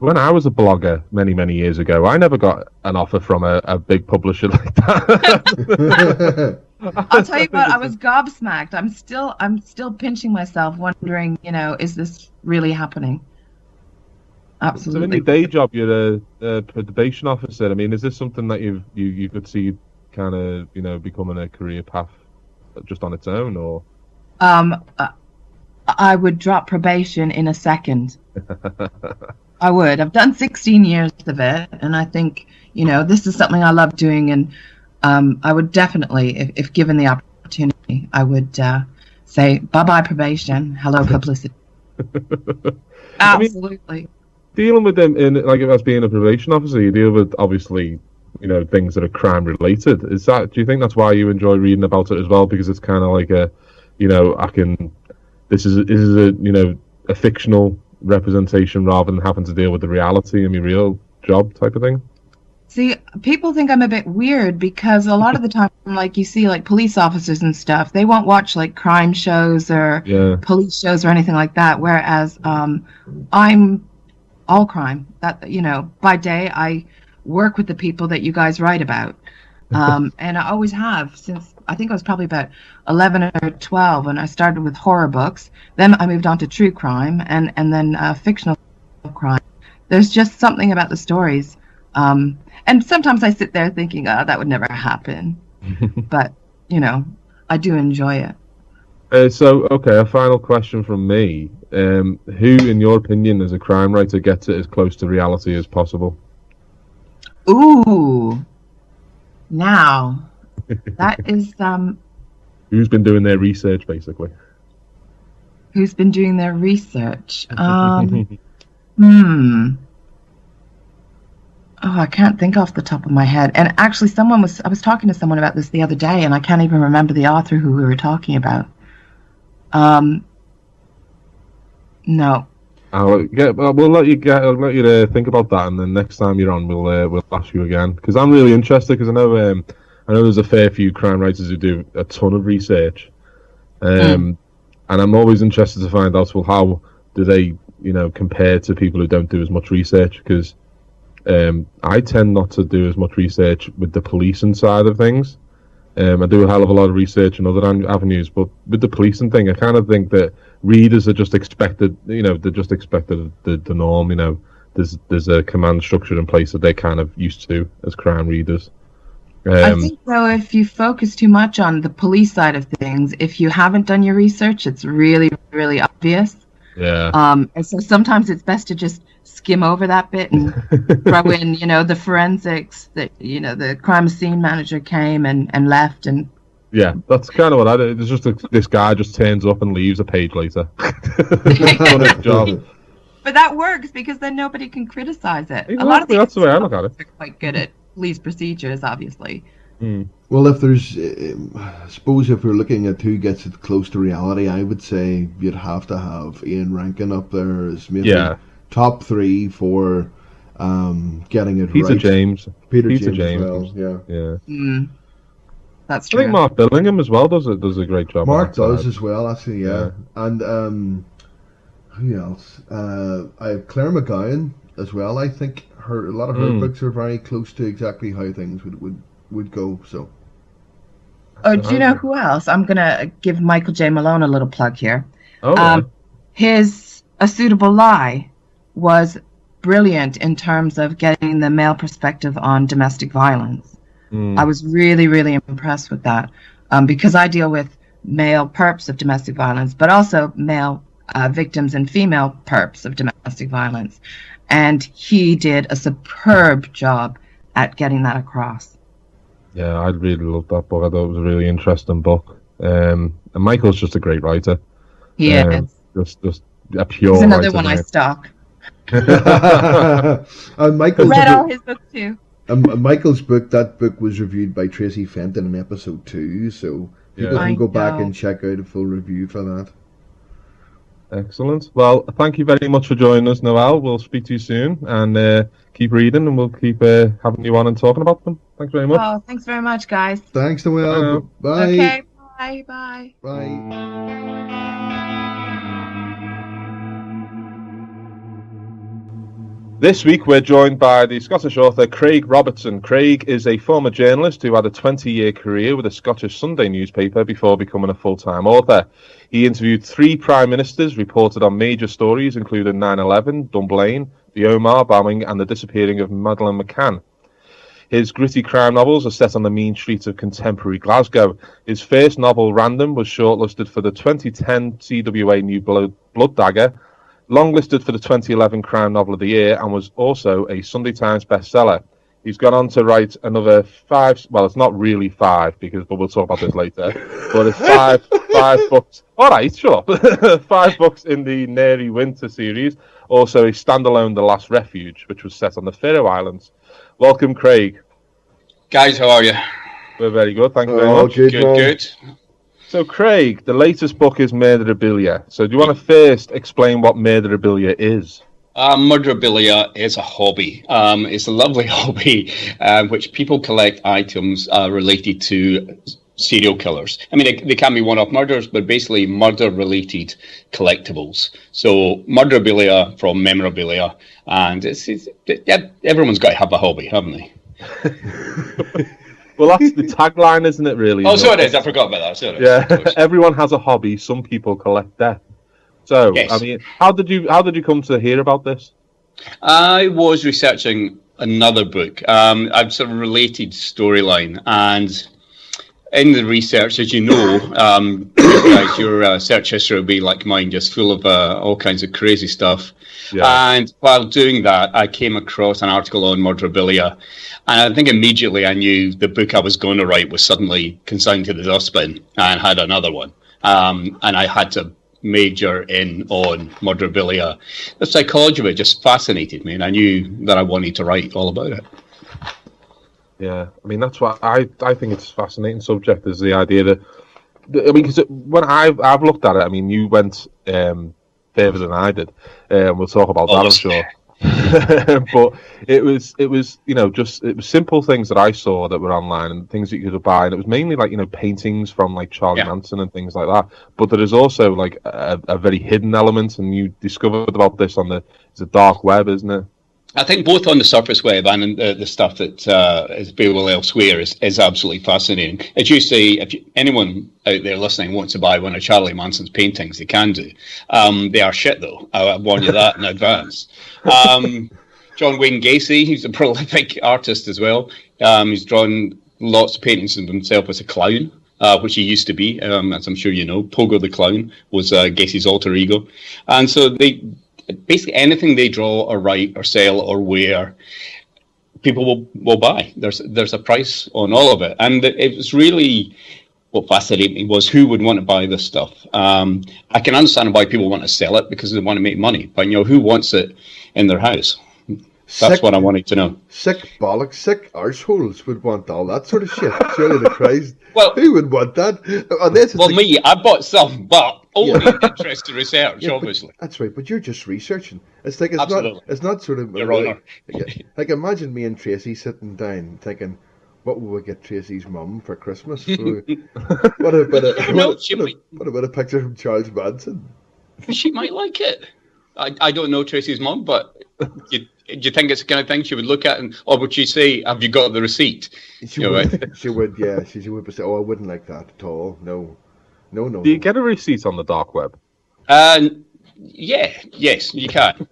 When I was a blogger many, many years ago, I never got an offer from a big publisher like that. I'll tell you what, I was gobsmacked. I'm still pinching myself, wondering, is this really happening? Absolutely. So in your day job, you're a probation officer. I mean, is this something that you could see kind of, becoming a career path just on its own, or? I would drop probation in a second. I would. I've done 16 years of it, and I think, this is something I love doing, and I would definitely, if given the opportunity, I would say bye-bye probation, hello publicity. Absolutely. I mean, dealing with them as being a probation officer, you deal with obviously, things that are crime related. Do you think that's why you enjoy reading about it as well? Because it's kind of like this is a fictional representation rather than having to deal with the reality in your real job type of thing. See, people think I'm a bit weird because a lot of the time, like you see, like police officers and stuff, they won't watch like crime shows or police shows or anything like that. Whereas I'm all crime. That by day I work with the people that you guys write about, and I always have since I think I was probably about 11 or 12 when I started with horror books. Then I moved on to true crime and then fictional crime. There's just something about the stories. And sometimes I sit there thinking, oh, that would never happen. But, I do enjoy it. So, okay, a final question from me. Who, in your opinion, as a crime writer, gets it as close to reality as possible? Ooh. Now, that is... Who's been doing their research, basically? Who's been doing their research? Oh, I can't think off the top of my head. And actually, I was talking to someone about this the other day, and I can't even remember the author who we were talking about. No. We'll let you think about that, and then next time you're on, we'll ask you again, because I'm really interested. Because I know there's a fair few crime writers who do a ton of research, and I'm always interested to find out, well, how do they, compare to people who don't do as much research? Because I tend not to do as much research with the policing side of things. I do a hell of a lot of research in other avenues, but with the policing thing, I kind of think that readers are just expected, they're just expected the norm, there's a command structure in place that they're kind of used to as crime readers. I think, though, if you focus too much on the police side of things, if you haven't done your research, it's really, really obvious. Yeah. And so sometimes it's best to just skim over that bit and throw in, the forensics that, the crime scene manager came and left. And yeah, that's kind of what I do. It's just this guy just turns up and leaves a page later. Done his job. But that works because then nobody can criticize it. Exactly, a lot of that's the way I look at it. Are quite good at police procedures, obviously. Well, if there's, I suppose if we're looking at who gets it close to reality, I would say you'd have to have Ian Rankin up there as maybe top 3 for getting it Peter right. James. Peter James. James. As well, Yeah. That's true. I think Mark Billingham as well does a great job. Mark does as well, actually, yeah. And who else? I have Claire McGowan as well. I think a lot of her books are very close to exactly how things would go. So. Oh, do you know who else? I'm gonna give Michael J. Malone a little plug here. Oh. His A Suitable Lie was brilliant in terms of getting the male perspective on domestic violence. I was really, really impressed with that because I deal with male perps of domestic violence, but also male victims and female perps of domestic violence. And he did a superb job at getting that across. Yeah, I really loved that book. I thought it was a really interesting book. And Michael's just a great writer. He is. Just a pure He's another writer, one I stalk. Michael's read all his books too. Michael's book, that book was reviewed by Tracy Fenton in episode 2, so people can go back and check out a full review for that. Excellent. Well, thank you very much for joining us, Noelle. We'll speak to you soon, and keep reading, and we'll keep having you on and talking about them. Thanks very much. Oh, thanks very much, guys. Thanks, Noelle. Bye. Okay, bye. Bye. This week we're joined by the Scottish author Craig Robertson. Craig is a former journalist who had a 20-year career with a Scottish Sunday newspaper before becoming a full-time author. He interviewed 3 prime ministers, reported on major stories including 9/11, Dunblane, the Omagh bombing and the disappearing of Madeleine McCann. His gritty crime novels are set on the mean streets of contemporary Glasgow. His first novel, Random, was shortlisted for the 2010 CWA New Blood Dagger, longlisted for the 2011 Crime Novel of the Year, and was also a Sunday Times bestseller. He's gone on to write another 5, well, it's not really 5, but we'll talk about this later, but it's 5 books. All right, shut up. 5 books in the Neri Winter series, also a standalone The Last Refuge, which was set on the Faroe Islands. Welcome, Craig. Guys, how are you? We're very good, thank you very much. Good. So, Craig, the latest book is Murderabalia. So do you want to first explain what Murderabalia is? Murderabalia is a hobby. It's a lovely hobby which people collect items related to serial killers. I mean, they can be one-off murders, but basically murder-related collectibles. So Murderabalia from memorabilia, and everyone's got to have a hobby, haven't they? Well, that's the tagline, isn't it, really? Oh, so it is. I forgot about that. So yeah, everyone has a hobby. Some people collect death. So, yes. I mean, how did you come to hear about this? I was researching another book. I've sort of related storyline, and in the research, as you know, your search history will be like mine, just full of all kinds of crazy stuff. Yeah. And while doing that, I came across an article on Murderabalia, and I think immediately I knew the book I was going to write was suddenly consigned to the dustbin and had another one. And I had to major in on Murderabalia. The psychology of it just fascinated me, and I knew that I wanted to write all about it. Yeah, I mean, that's what I think it's a fascinating subject, is the idea that, I mean, because when I've looked at it, I mean, you went further than I did, and we'll talk about that, I'm sure. But it was it was simple things that I saw that were online and things that you could buy, and it was mainly like paintings from like Charlie Manson and things like that. But there is also like a very hidden element, and you discovered about this on the dark web, isn't it? I think both on the surface web and the stuff that is available elsewhere is absolutely fascinating. As you say, if anyone out there listening wants to buy one of Charlie Manson's paintings, they can do. They are shit, though. I warn you that in advance. John Wayne Gacy, he's a prolific artist as well. He's drawn lots of paintings of himself as a clown. which he used to be, as I'm sure you know. Pogo the Clown was Gacy's alter ego. And so they basically anything they draw or write or sell or wear, people will buy. There's a price on all of it. And it was really what fascinated me was who would want to buy this stuff. I can understand why people want to sell it because they want to make money. But, who wants it in their house? That's what I wanted to know. Sick bollocks, sick arseholes would want all that sort of shit. Surely to Christ. Well, who would want that? Me, I bought some, but only in interest to research, obviously. That's right, but you're just researching. It's like it's not sort of Your Honour. Like imagine me and Tracy sitting down thinking, what will we get Tracy's mum for Christmas? What about a picture from Charles Manson? She might like it. I don't know Tracy's mum, but do you think it's the kind of thing she would look at, or would she say, "Have you got the receipt?" She would, yeah. She would say, "Oh, I wouldn't like that at all. No." Do you get a receipt on the dark web? Yes, you can.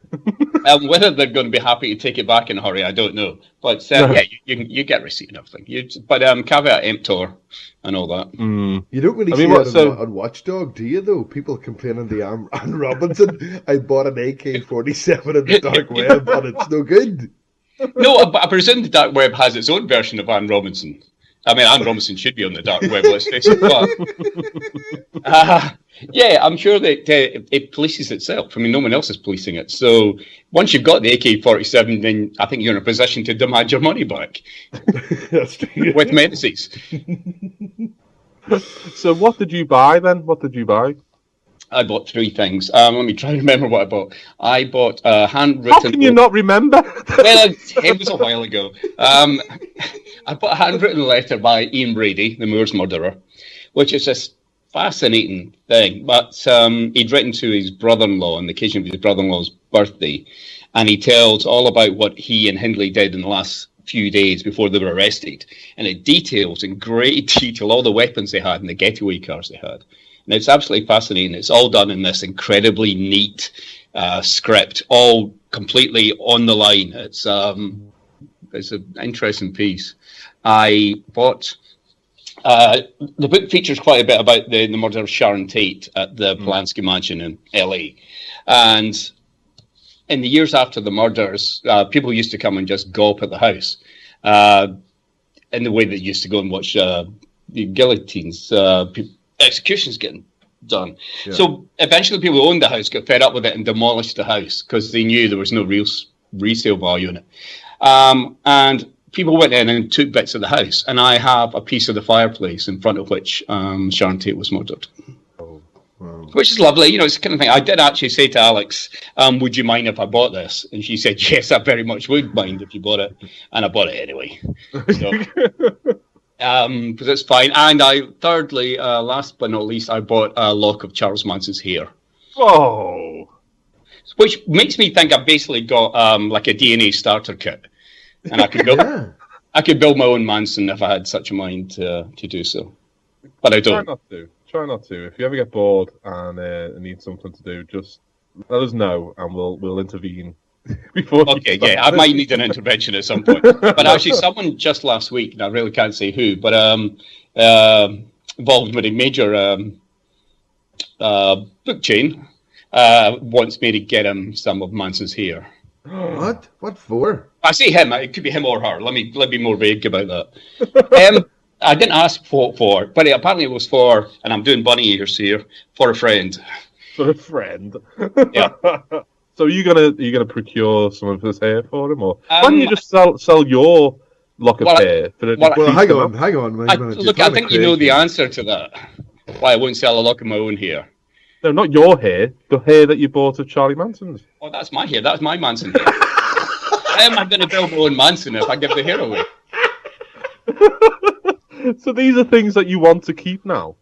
Whether they're going to be happy to take it back in a hurry, I don't know. But you get receipt and everything. But caveat emptor and all that. You don't really see that on Watchdog, do you? Though people complaining to Anne Robinson, I bought an AK-47 in the dark web, and it's no good. No, but I presume the dark web has its own version of Anne Robinson. I mean, Anne Robinson should be on the dark web, let's face it. But, I'm sure that it polices itself. I mean, no one else is policing it. So once you've got the AK-47, then I think you're in a position to demand your money back. That's true. With menaces. So what did you buy then? What did you buy? I bought 3 things. Let me try and remember what I bought. I bought a handwritten... How can you not remember? Well, it was a while ago. I bought a handwritten letter by Ian Brady, the Moors murderer, which is this fascinating thing. But he'd written to his brother-in-law on the occasion of his brother-in-law's birthday, and he tells all about what he and Hindley did in the last few days before they were arrested. And it details in great detail all the weapons they had and the getaway cars they had. And it's absolutely fascinating. It's all done in this incredibly neat script, all completely on the line. It's an interesting piece. I bought... the book features quite a bit about the murder of Sharon Tate at the Polanski mansion in LA. And in the years after the murders, people used to come and just gawp at the house in the way they used to go and watch the guillotines, executions getting done. Yeah. So eventually people who owned the house got fed up with it and demolished the house because they knew there was no real resale value in it. And people went in and took bits of the house, and I have a piece of the fireplace in front of which Sharon Tate was murdered. Oh, wow. Which is lovely. It's the kind of thing. I did actually say to Alex, would you mind if I bought this? And she said, yes, I very much would mind if you bought it. And I bought it anyway. So, because it's fine. And thirdly, last but not least, I bought a lock of Charles Manson's hair. Oh. Which makes me think I've basically got like a DNA starter kit. And I could build my own Manson if I had such a mind to do so. But I don't. Try not to. If you ever get bored and need something to do, just let us know and we'll intervene before. Okay, yeah, I might need an intervention at some point. But actually, someone just last week, and I really can't say who, but involved with a major book chain, wants me to get him some of Manson's hair. What? What for? I say him. It could be him or her. Let me be more vague about that. I didn't ask for, but apparently it was for, and I'm doing bunny ears here, for a friend. For a friend. Yeah. So are you gonna procure some of his hair for him, or why don't you just sell your lock of hair? Hang on. Look, I think you know the answer to that. Why I won't sell a lock of my own hair. No, not your hair. The hair that you bought of Charlie Manson's. Oh, that's my hair. That's my Manson hair. How am I going to build my own Manson if I give the hair away? So these are things that you want to keep now?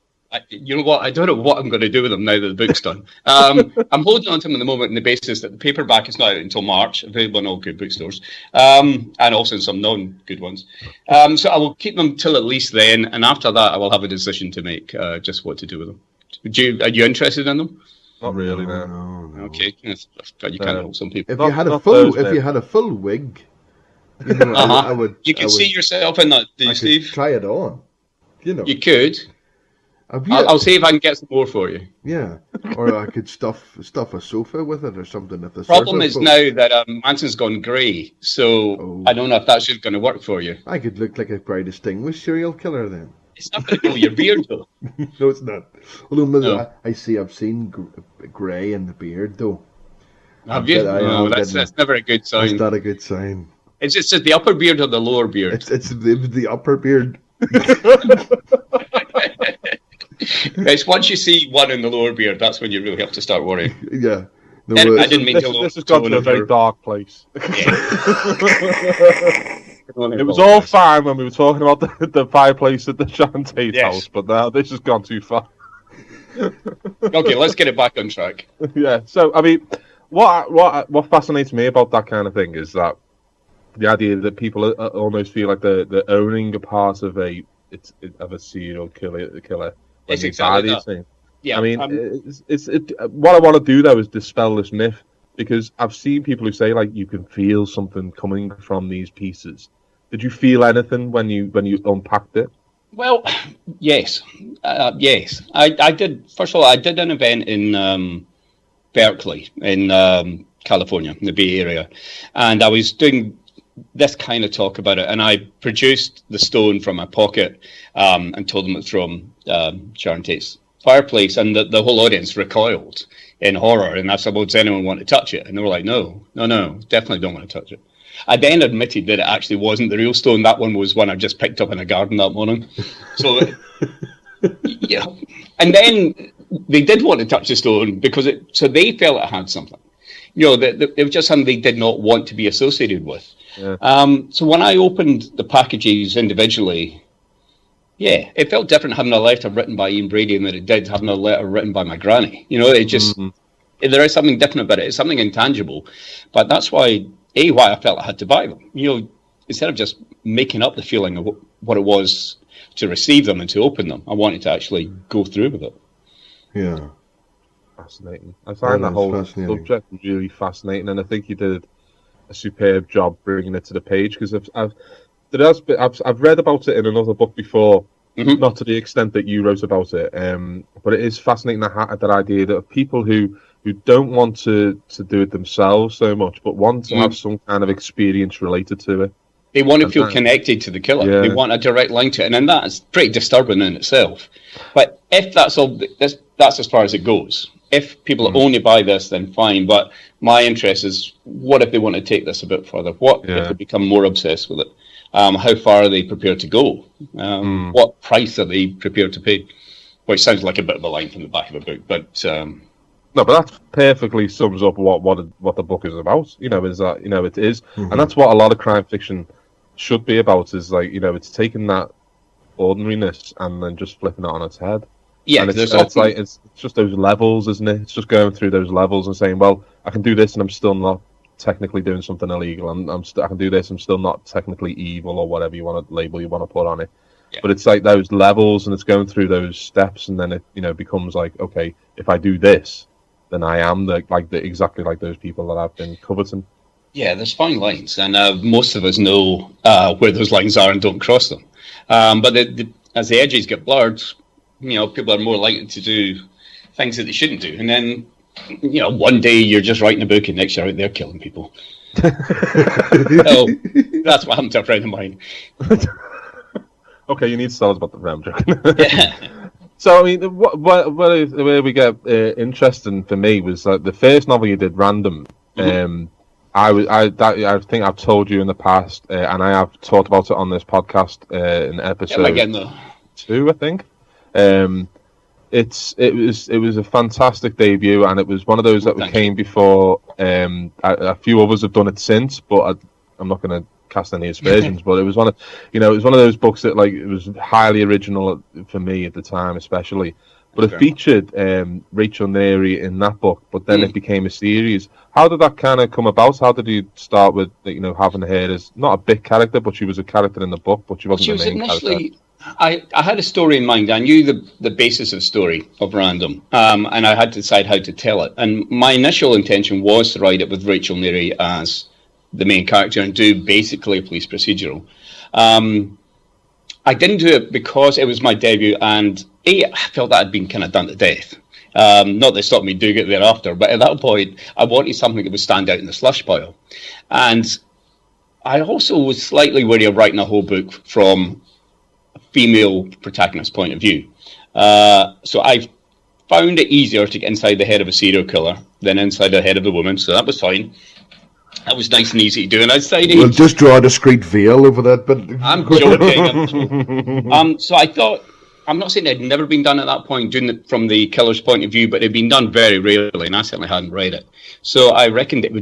You know what? I don't know what I'm going to do with them now that the book's done. I'm holding on to them at the moment on the basis that the paperback is not out until March, available in all good bookstores, and also in some non-good ones. So I will keep them till at least then, and after that I will have a decision to make just what to do with them. Are you interested in them? Not really, no. Okay, you can't help some people. If you had a full wig, I would. You could see yourself in that, do you, Steve? Try it on. You could. I'll see if I can get some more for you. Yeah, or I could stuff a sofa with it or something. If the problem is now that Manson's gone grey, so I don't know if that's just going to work for you. I could look like a very distinguished serial killer then. It's not going to go your beard though. No, it's not. Although No. I've seen grey in the beard though. Have you? No, that's never a good sign. That's not a good sign. It's just the upper beard or the lower beard. It's the upper beard. It's once you see one in the lower beard, that's when you really have to start worrying. Yeah. No, Then, I didn't mean to. This has gone to a very dark place. Yeah. It was all fine when we were talking about the fireplace at the Shantae's house, but now this has gone too far. Okay, let's get it back on track. Yeah. So I mean, what fascinates me about that kind of thing is that the idea that people almost feel like they're owning a part of a serial killer. It's exactly that. Things. Yeah. I mean, what I want to do though is dispel this myth, because I've seen people who say like you can feel something coming from these pieces. Did you feel anything when you unpacked it? Well, yes, yes. I did. First of all, I did an event in Berkeley, in California, in the Bay Area, and I was doing this kind of talk about it, and I produced the stone from my pocket and told them it's from Sharon Tate's fireplace, and the whole audience recoiled in horror, and I said, well, does anyone want to touch it? And they were like, no, definitely don't want to touch it. I then admitted that it actually wasn't the real stone. That one was one I just picked up in a garden that morning. So, yeah. And then they did want to touch the stone because so they felt it had something. You know, it was just something they did not want to be associated with. Yeah. So when I opened the packages individually, yeah, it felt different having a letter written by Ian Brady than it did having a letter written by my granny. You know, it just, there is something different about it. It's something intangible. But that's why I felt I had to buy them. You know, instead of just making up the feeling of what it was to receive them and to open them, I wanted to actually go through with it. Yeah. Fascinating. I find that whole subject really fascinating, and I think you did a superb job bringing it to the page, because I've read about it in another book before, not to the extent that you wrote about it, but it is fascinating that idea that people who don't want to do it themselves so much, but want to have some kind of experience related to it. They want to feel connected to the killer. Yeah. They want a direct link to it, and that's pretty disturbing in itself. But if that's all, that's as far as it goes. If people only buy this, then fine. But my interest is, what if they want to take this a bit further? What if they become more obsessed with it? How far are they prepared to go? What price are they prepared to pay? Which sounds like a bit of a line from the back of a book, but no, but that perfectly sums up what the book is about. You know, is that it is, and that's what a lot of crime fiction should be about. Is like, it's taking that ordinariness and then just flipping it on its head. Yeah, and it's just those levels, isn't it? It's just going through those levels and saying, well, I can do this, and I'm still not technically doing something illegal. I can do this, I'm still not technically evil, or whatever you want to label you want to put on it. Yeah. But it's like those levels, and it's going through those steps, and then it becomes like, okay, if I do this, then I am exactly like those people that I've been coveting. Yeah, there's fine lines, and most of us know where those lines are and don't cross them. But as the edges get blurred, people are more likely to do things that they shouldn't do. And then, one day you're just writing a book and next you're out there killing people. So that's what happened to a friend of mine. Okay, you need to tell us about the friend joke. Yeah. So, I mean, where we get interesting for me was the first novel you did, Random. I think I've told you in the past, and I have talked about it on this podcast in episode 2, I think. It was a fantastic debut, and it was one of those that came before. A few others have done it since, but I'm not going to cast any aspersions. But it was one of those books that it was highly original for me at the time, especially. But it featured Rachel Neary in that book, but then it became a series. How did that kind of come about? How did you start with having her as not a big character, but she was a character in the book, but she wasn't the main character? I had a story in mind. I knew the basis of the story of Random, and I had to decide how to tell it. And my initial intention was to write it with Rachel Neary as the main character and do basically a police procedural. I didn't do it because it was my debut, and I felt that had been kind of done to death. Not that it stopped me doing it thereafter, but at that point, I wanted something that would stand out in the slush pile. And I also was slightly wary of writing a whole book from a female protagonist's point of view. So I found it easier to get inside the head of a serial killer than inside the head of the woman, so that was fine. That was nice and easy to do, and I decided... We'll just draw a discreet veil over that, but... I'm joking. So I thought... I'm not saying it had never been done at that point, doing it from the killer's point of view, but it had been done very rarely, and I certainly hadn't read it. So I reckoned it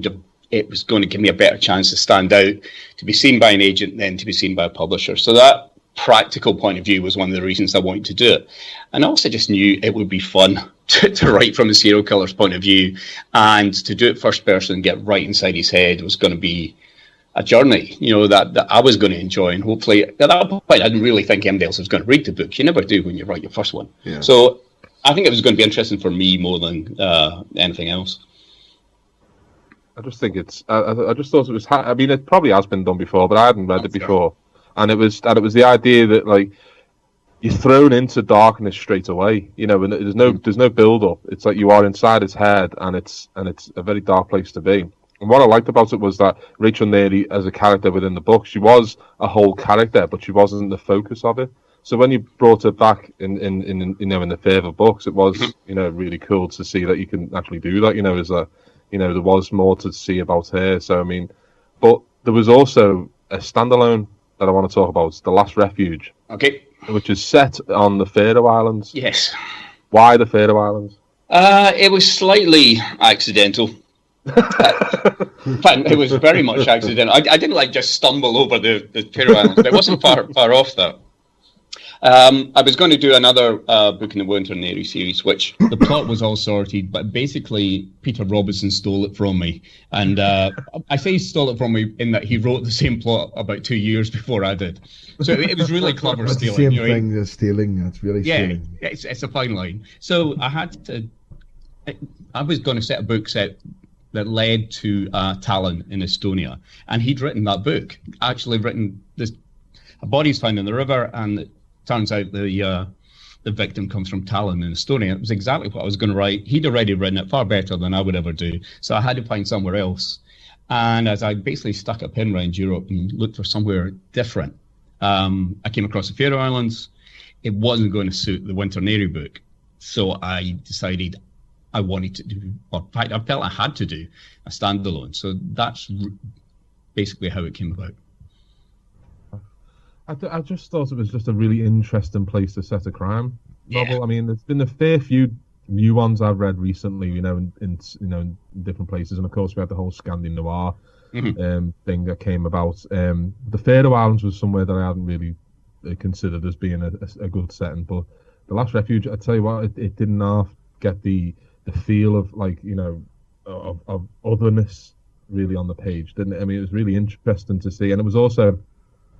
was going to give me a better chance to stand out, to be seen by an agent, than to be seen by a publisher. So that practical point of view was one of the reasons I wanted to do it. And I also just knew it would be fun to write from a serial killer's point of view, and to do it first person and get right inside his head was going to be a journey, that I was going to enjoy. And hopefully, at that point, I didn't really think anybody else was going to read the book. You never do when you write your first one. Yeah. So I think it was going to be interesting for me more than anything else. I just think I just thought it was. I mean, it probably has been done before, but I hadn't read it before, and it was the idea that like you're thrown into darkness straight away, and there's no build up. It's like you are inside his head, and it's a very dark place to be. And what I liked about it was that Rachel Neary, as a character within the book, she was a whole character, but she wasn't the focus of it. So when you brought it back in the further books, it was really cool to see that you can actually do that. There was more to see about her. So I mean, but there was also a standalone that I want to talk about. It's The Last Refuge. Okay. Which is set on the Faroe Islands. Yes. Why the Faroe Islands? It was slightly accidental. It was very much accidental. I didn't just stumble over the Faroe Islands. It wasn't far off that. I was going to do another book in the Winter Neary series, which the plot was all sorted, but basically Peter Robertson stole it from me. And I say he stole it from me in that he wrote the same plot about 2 years before I did. So it was really clever stealing. It's the same thing as stealing. That's really stealing. Yeah, it's a fine line. So I was going to set a book set that led to Tallinn in Estonia. And he'd written that book, actually written this, a body's found in the river, and it turns out the victim comes from Tallinn in Estonia. It was exactly what I was going to write. He'd already written it far better than I would ever do. So I had to find somewhere else. And as I basically stuck a pin around Europe and looked for somewhere different, I came across the Faroe Islands. It wasn't going to suit the Winter Neary book. So I decided I wanted to do, or in fact, I felt I had to do a standalone. So that's basically how it came about. I just thought it was just a really interesting place to set a crime novel. I mean, there's been a fair few new ones I've read recently, in different places, and of course we had the whole Scandi noir thing that came about. The Faroe Islands was somewhere that I hadn't really considered as being a good setting, but The Last Refuge, I tell you what, it didn't half get the feel of of otherness really on the page, didn't it? I mean, it was really interesting to see, and it was also,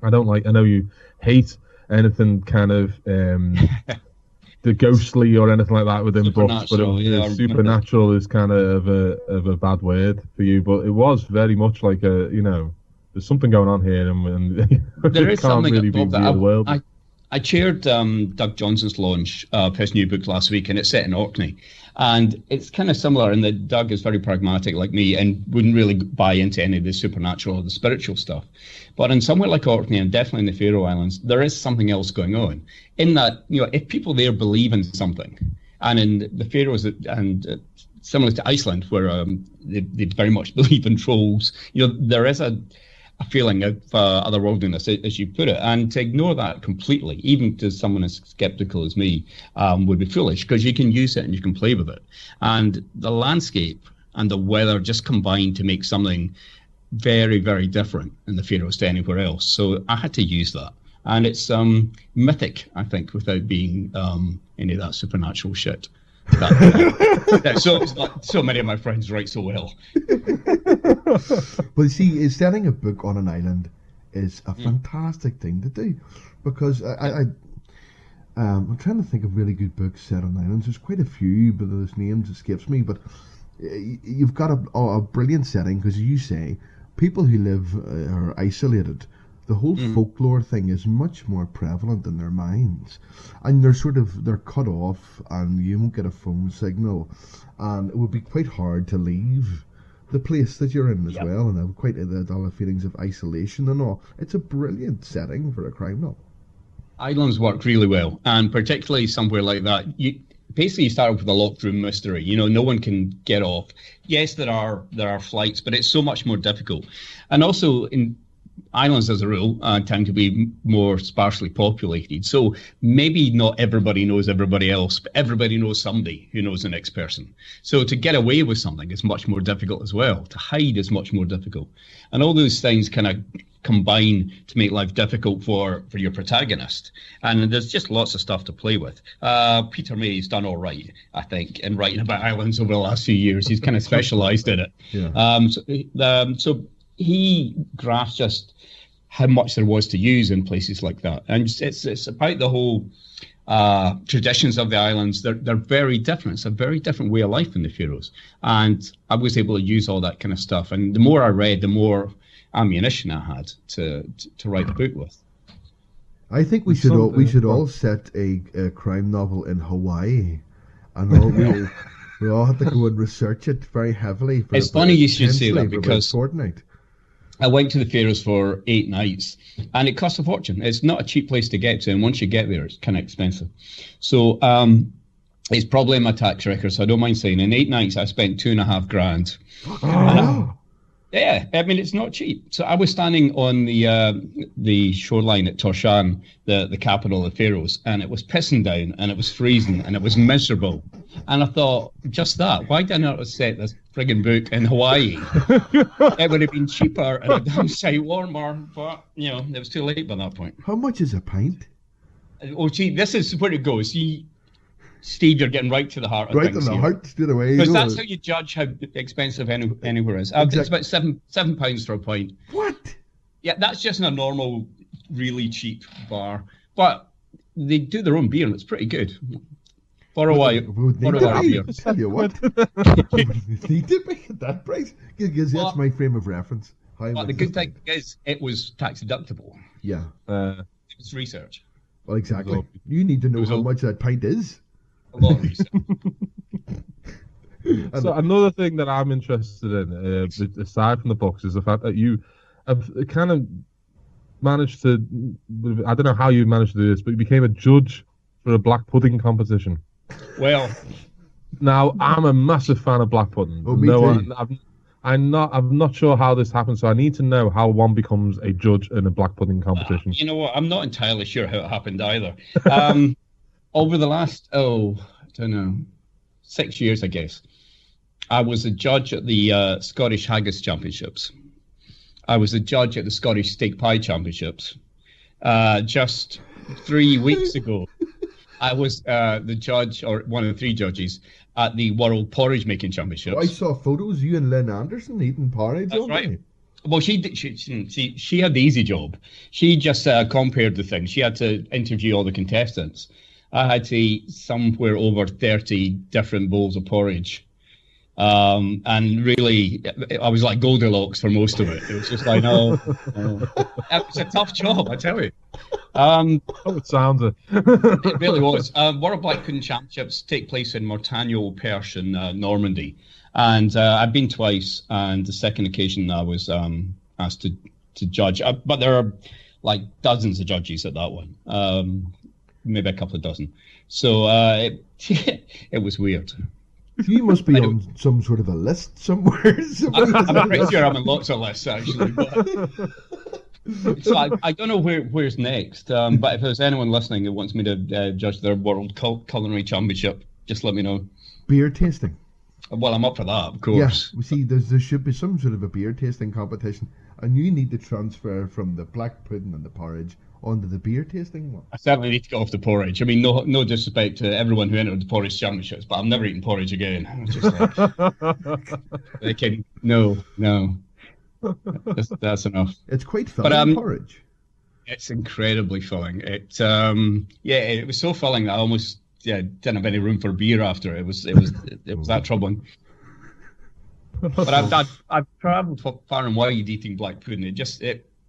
I know you hate anything kind of the ghostly or anything like that within books, but supernatural is kind of a bad word for you, but it was very much like there's something going on here, and there is something really above be that. real world. I chaired Doug Johnson's launch of his new book last week, and it's set in Orkney. And it's kind of similar in that Doug is very pragmatic like me and wouldn't really buy into any of the supernatural or the spiritual stuff. But in somewhere like Orkney, and definitely in the Faroe Islands, there is something else going on. In that, if people there believe in something, and in the Faroes, and similar to Iceland, where they very much believe in trolls, there is a feeling of otherworldliness, as you put it, and to ignore that completely, even to someone as skeptical as me, would be foolish, because you can use it and you can play with it. And the landscape and the weather just combined to make something very, very different in the Faroes to anywhere else. So I had to use that. And it's mythic, I think, without being any of that supernatural shit. So many of my friends write so well. Well, you see, setting a book on an island is a fantastic thing to do, because I'm trying to think of really good books set on islands. There's quite a few, but those names escapes me. But you've got a brilliant setting, because you say people who live are isolated, the whole folklore thing is much more prevalent in their minds, and they're cut off, and you won't get a phone signal, and it would be quite hard to leave the place that you're in as well, and have quite the feelings of isolation and all. It's a brilliant setting for a crime novel. Islands work really well, and particularly somewhere like that. You start off with a locked room mystery. You know, no one can get off. Yes, there are flights, but it's so much more difficult. And also, in islands, as a rule, tend to be more sparsely populated. So maybe not everybody knows everybody else, but everybody knows somebody who knows the next person. So to get away with something is much more difficult as well. To hide is much more difficult. And all those things kind of combine to make life difficult for your protagonist. And there's just lots of stuff to play with. Peter May's done all right, I think, in writing about islands over the last few years. He's kind of specialised in it. Yeah. So he graphs just how much there was to use in places like that. And it's about the whole traditions of the islands. They're very different. It's a very different way of life in the Faroes. And I was able to use all that kind of stuff. And the more I read, the more ammunition I had to write the book with. I think we should all set a crime novel in Hawaii, and we all have to go and research it very heavily. It's funny you should say that, because fortnight. I went to the Faroes for 8 nights, and it costs a fortune. It's not a cheap place to get to, and once you get there, it's kind of expensive. So it's probably in my tax record, so I don't mind saying in 8 nights I spent $2,500. Yeah, I mean, it's not cheap. So I was standing on the shoreline at Torshavn, the capital of the Faroes, and it was pissing down, and it was freezing, and it was miserable. And I thought, just that, why didn't I set this frigging book in Hawaii? It would have been cheaper and a damn sight warmer, but, you know, it was too late by that point. How much is a pint? Oh, gee, this is where it goes. Steve, you're getting right to the heart of right things. Right in the heart, straight away. Because that's how you judge how expensive anywhere is. Exactly. It's about £7 for a pint. What? Yeah, that's just in a normal, really cheap bar. But they do their own beer, and it's pretty good. For a while. Tell you what. Need to be at that price. Because that's my frame of reference. But the good thing is, it was tax deductible. Yeah. It was research. Well, exactly. You need to know how much that pint is. A lot of research. So another thing that I'm interested in, aside from the books, is the fact that you have kind of managed to, I don't know how you managed to do this, but you became a judge for a black pudding competition. Well, now I'm a massive fan of black pudding. Oh, me too. I'm not sure how this happened, so I need to know how one becomes a judge in a black pudding competition. You know what? I'm not entirely sure how it happened either. Over the last, I don't know, 6 years, I guess, I was a judge at the Scottish Haggis Championships. I was a judge at the Scottish Steak Pie Championships. Just 3 weeks ago, I was the judge, or one of the 3 judges, at the World Porridge Making Championships. Oh, I saw photos, you and Lynn Anderson eating porridge. That's right. Well, she had the easy job. She just compared the thing. She had to interview all the contestants. I had to eat somewhere over 30 different bowls of porridge. And really, I was like Goldilocks for most of it. It was just like, no. It was a tough job, I tell you. It sounds it. It really was. World Black Pudding Championships take place in Mortagne Perche in Normandy. And I've been twice, and the second occasion I was asked to judge. But there are like dozens of judges at that one. Maybe a couple of dozen. So it was weird. You must be on some sort of a list somewhere. I'm pretty sure I'm on lots of lists, actually. But, so I don't know where's next. But if there's anyone listening who wants me to judge their World Culinary Championship, just let me know. Beer tasting. Well, I'm up for that, of course. Yeah, we see there should be some sort of a beer tasting competition, and you need to transfer from the black pudding and the porridge onto the beer tasting one. I certainly need to get off the porridge. I mean, no disrespect to everyone who entered the porridge championships, but I'm never eating porridge again. I'm just like, no, that's enough. It's quite filling, porridge. It's incredibly filling. It was so filling that I almost didn't have any room for beer after. It was that troubling. But I've travelled far and wide eating black pudding.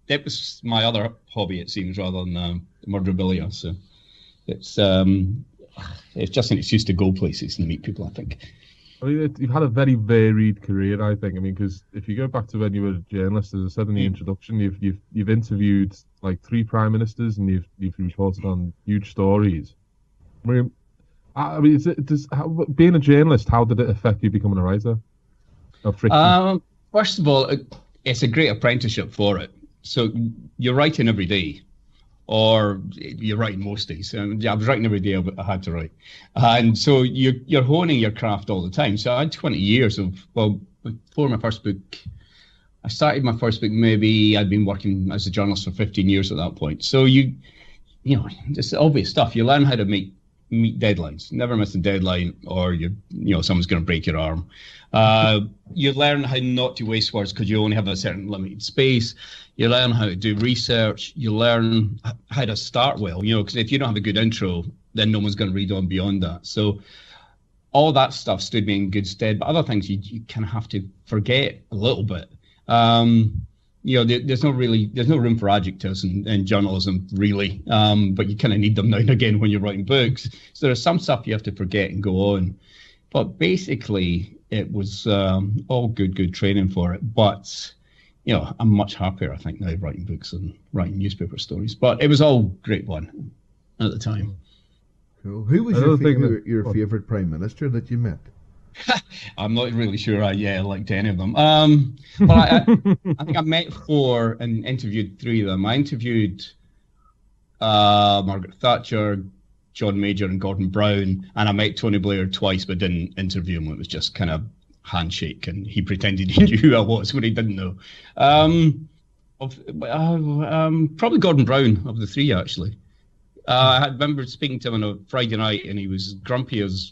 that was my other hobby, it seems, rather than Murderabalia. So it's just an excuse to go places and meet people, I think. I mean, you've had a very varied career, I think. I mean, because if you go back to when you were a journalist, as I said in the introduction, you've interviewed like 3 prime ministers, and you've reported on huge stories. Being a journalist, how did it affect you becoming a writer? First of all, it's a great apprenticeship for it. So you're writing every day, or you're writing most days. I was writing every day I had to write. And so you're honing your craft all the time. So I had 20 years before my first book. I started my first book, maybe I'd been working as a journalist for 15 years at that point. So you know, just obvious stuff. You learn how to meet deadlines. Never miss a deadline, or someone's going to break your arm. You learn how not to waste words because you only have a certain limited space. You learn how to do research. You learn how to start well, because if you don't have a good intro, then no one's going to read on beyond that. So all that stuff stood me in good stead. But other things you kind of have to forget a little bit. There's no room for adjectives in journalism, really. But you kind of need them now and again when you're writing books. So there's some stuff you have to forget and go on. But basically, it was all good training for it. But I'm much happier, I think, now writing books and writing newspaper stories. But it was all great fun at the time. Cool. Who was your favourite prime minister that you met? I'm not really sure I liked any of them. But I think I met 4 and interviewed 3 of them. I interviewed Margaret Thatcher, John Major and Gordon Brown, and I met Tony Blair twice but didn't interview him. It was just kind of handshake, and he pretended he knew who I was when he didn't know. Probably Gordon Brown of the 3, actually. I remember speaking to him on a Friday night, and he was grumpy as...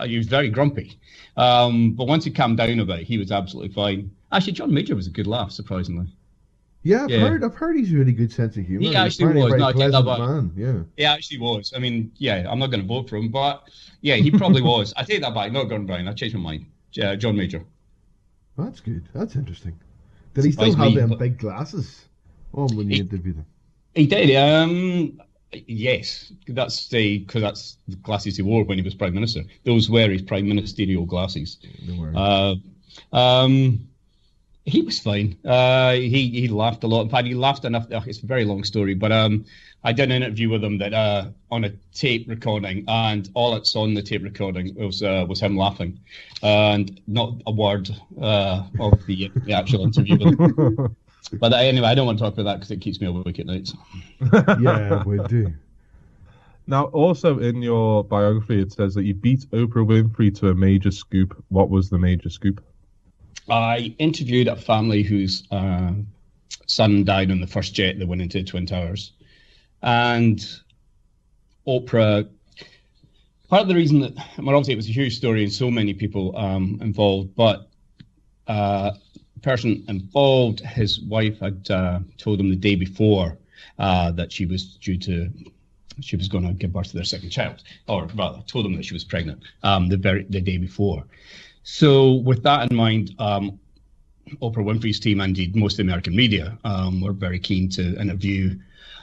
He was very grumpy. But once he calmed down a bit, he was absolutely fine. Actually, John Major was a good laugh, surprisingly. Yeah, I've heard he's a really good sense of humour. He actually was. No, I take that back. Man. Yeah. He actually was. I mean, I'm not going to vote for him, but he probably was. I take that back. Not Gordon Brown. I changed my mind. John Major. That's good. That's interesting. Did he still have them big glasses on when you interviewed him? He did. Yes, because that's the glasses he wore when he was Prime Minister. Those were his prime ministerial glasses. They were. He was fine. He laughed a lot. In fact, he laughed enough. It's a very long story, but I did an interview with him that on a tape recording, and all that's on the tape recording was him laughing, and not a word of the actual interview with him. But anyway, I don't want to talk about that because it keeps me awake at night. Yeah, we do. Now, also in your biography, it says that you beat Oprah Winfrey to a major scoop. What was the major scoop? I interviewed a family whose son died on the first jet that went into the Twin Towers. And Oprah, part of the reason that, obviously it was a huge story and so many people involved, but the person involved, his wife had told him the day before that she was going to give birth to their second child, or rather told him that she was pregnant the day before. So with that in mind, Oprah Winfrey's team, and indeed most of the American media, were very keen to interview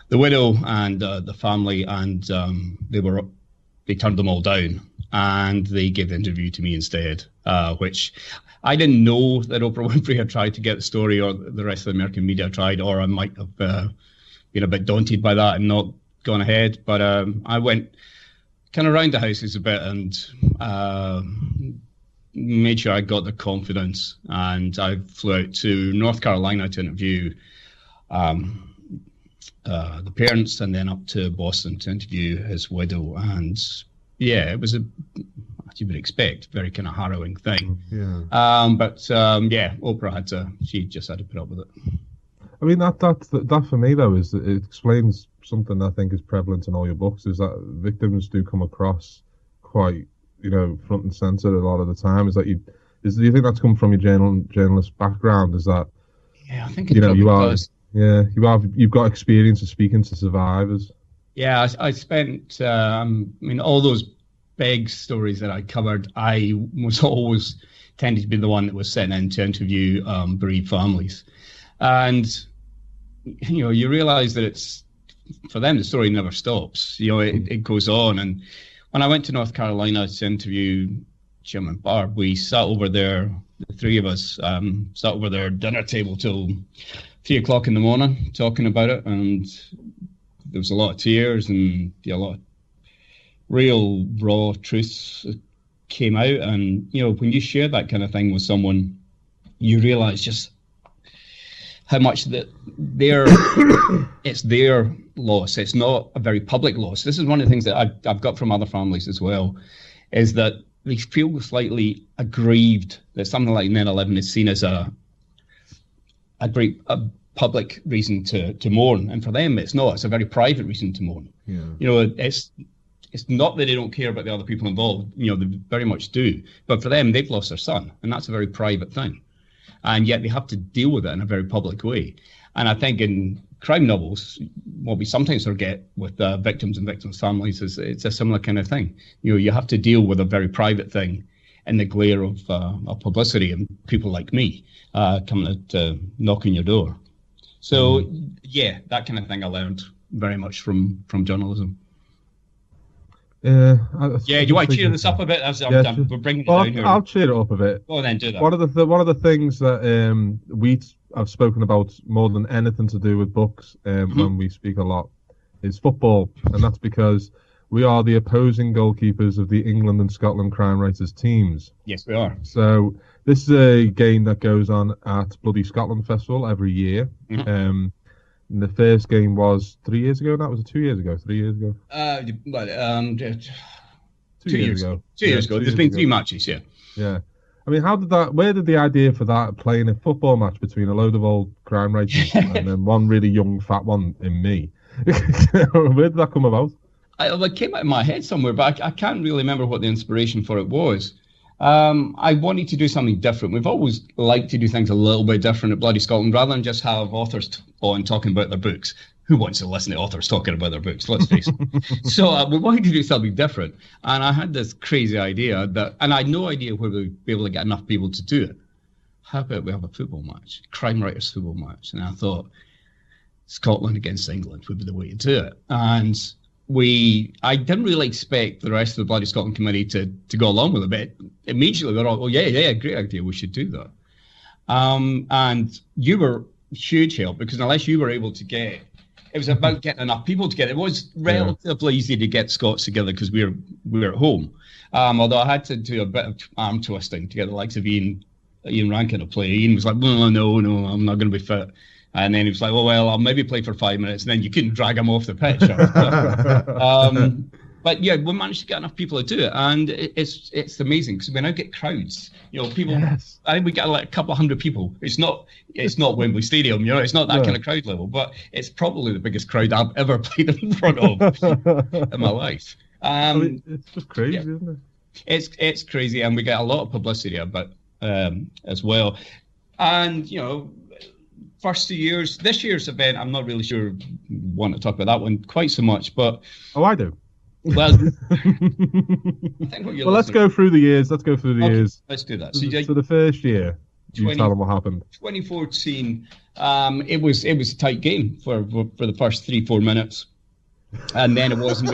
the widow and the family, and they turned them all down, and they gave the interview to me instead, which I didn't know that Oprah Winfrey had tried to get the story, or the rest of the American media tried, or I might have been a bit daunted by that and not gone ahead. But I went kind of around the houses a bit and made sure I got the confidence, and I flew out to North Carolina to interview the parents, and then up to Boston to interview his widow. And it was as you would expect, very kind of harrowing thing. Yeah. Oprah she just had to put up with it. I mean, that for me though is that it explains something I think is prevalent in all your books, is that victims do come across quite, front and center a lot of the time. Do you think that's come from your journalist background? Is that? Yeah, I think it does. Yeah, you've got experience of speaking to survivors. Yeah, I spent. All those big stories that I covered, I was always tended to be the one that was sent in to interview bereaved families, And, you realise that it's, for them, the story never stops. It goes on. And when I went to North Carolina to interview Jim and Barb, we sat over there, the three of us, sat over their dinner table till 3 o'clock in the morning talking about it. And there was a lot of tears and a lot of real raw truths came out. And, when you share that kind of thing with someone, you realise just how much that it's their loss. It's not a very public loss. This is one of the things that I've got from other families as well, is that they feel slightly aggrieved that something like 9/11 is seen as a great public reason to mourn, and for them it's not. It's a very private reason to mourn. It's not that they don't care about the other people involved. They very much do, but for them, they've lost their son, and that's a very private thing, and yet they have to deal with it in a very public way. And I think in crime novels, what we sometimes forget with victims and victims' families is it's a similar kind of thing. You have to deal with a very private thing in the glare of publicity and people like me coming to knock on your door. So, that kind of thing I learned very much from journalism. Do you want to cheer this up a bit? We're bringing it down here. I'll cheer it up a bit. Well, then do that. One of the things that I've spoken about more than anything to do with books when we speak a lot is football, and that's because we are the opposing goalkeepers of the England and Scotland crime writers teams. Yes, we are. So this is a game that goes on at Bloody Scotland Festival every year. And the first game was 3 years ago. That was 2 years ago. 3 years ago. 2 years ago. 2 years ago. There's been 3 matches. Yeah. I mean, where did the idea for that, playing a football match between a load of old crime writers and then one really young fat one in me? Where did that come about? It came out of my head somewhere, but I can't really remember what the inspiration for it was. I wanted to do something different. We've always liked to do things a little bit different at Bloody Scotland, rather than just have authors on talking about their books. Who wants to listen to authors talking about their books? Let's face it. So we wanted to do something different. And I had this crazy idea and I had no idea whether we'd be able to get enough people to do it. How about we have a football match, crime writers football match? And I thought Scotland against England would be the way to do it. And I didn't really expect the rest of the Bloody Scotland committee to go along with it, but immediately they're all, great idea, we should do that. And you were huge help, because unless you were able to it was about getting enough people together. It was relatively easy to get Scots together because we were at home. Although I had to do a bit of arm twisting to get the likes of Ian Rankin to play. Ian was like, no, I'm not going to be fit. And then he was like, well, I'll maybe play for 5 minutes. And then you couldn't drag him off the pitch. But yeah, we managed to get enough people to do it. And it's amazing because we now get crowds. People, yes. I think we get like a couple of hundred people. It's not Wembley Stadium, it's not that kind of crowd level, but it's probably the biggest crowd I've ever played in front of in my life. It's just crazy, isn't it? It's crazy. And we get a lot of publicity about as well. And, first 2 years, this year's event, I'm not really sure we want to talk about that one quite so much, but... Oh, I do. Well, let's go through the years. Let's do that. So the first year, you tell them what happened. 2014, it was a tight game for the first 3-4 minutes, and then it wasn't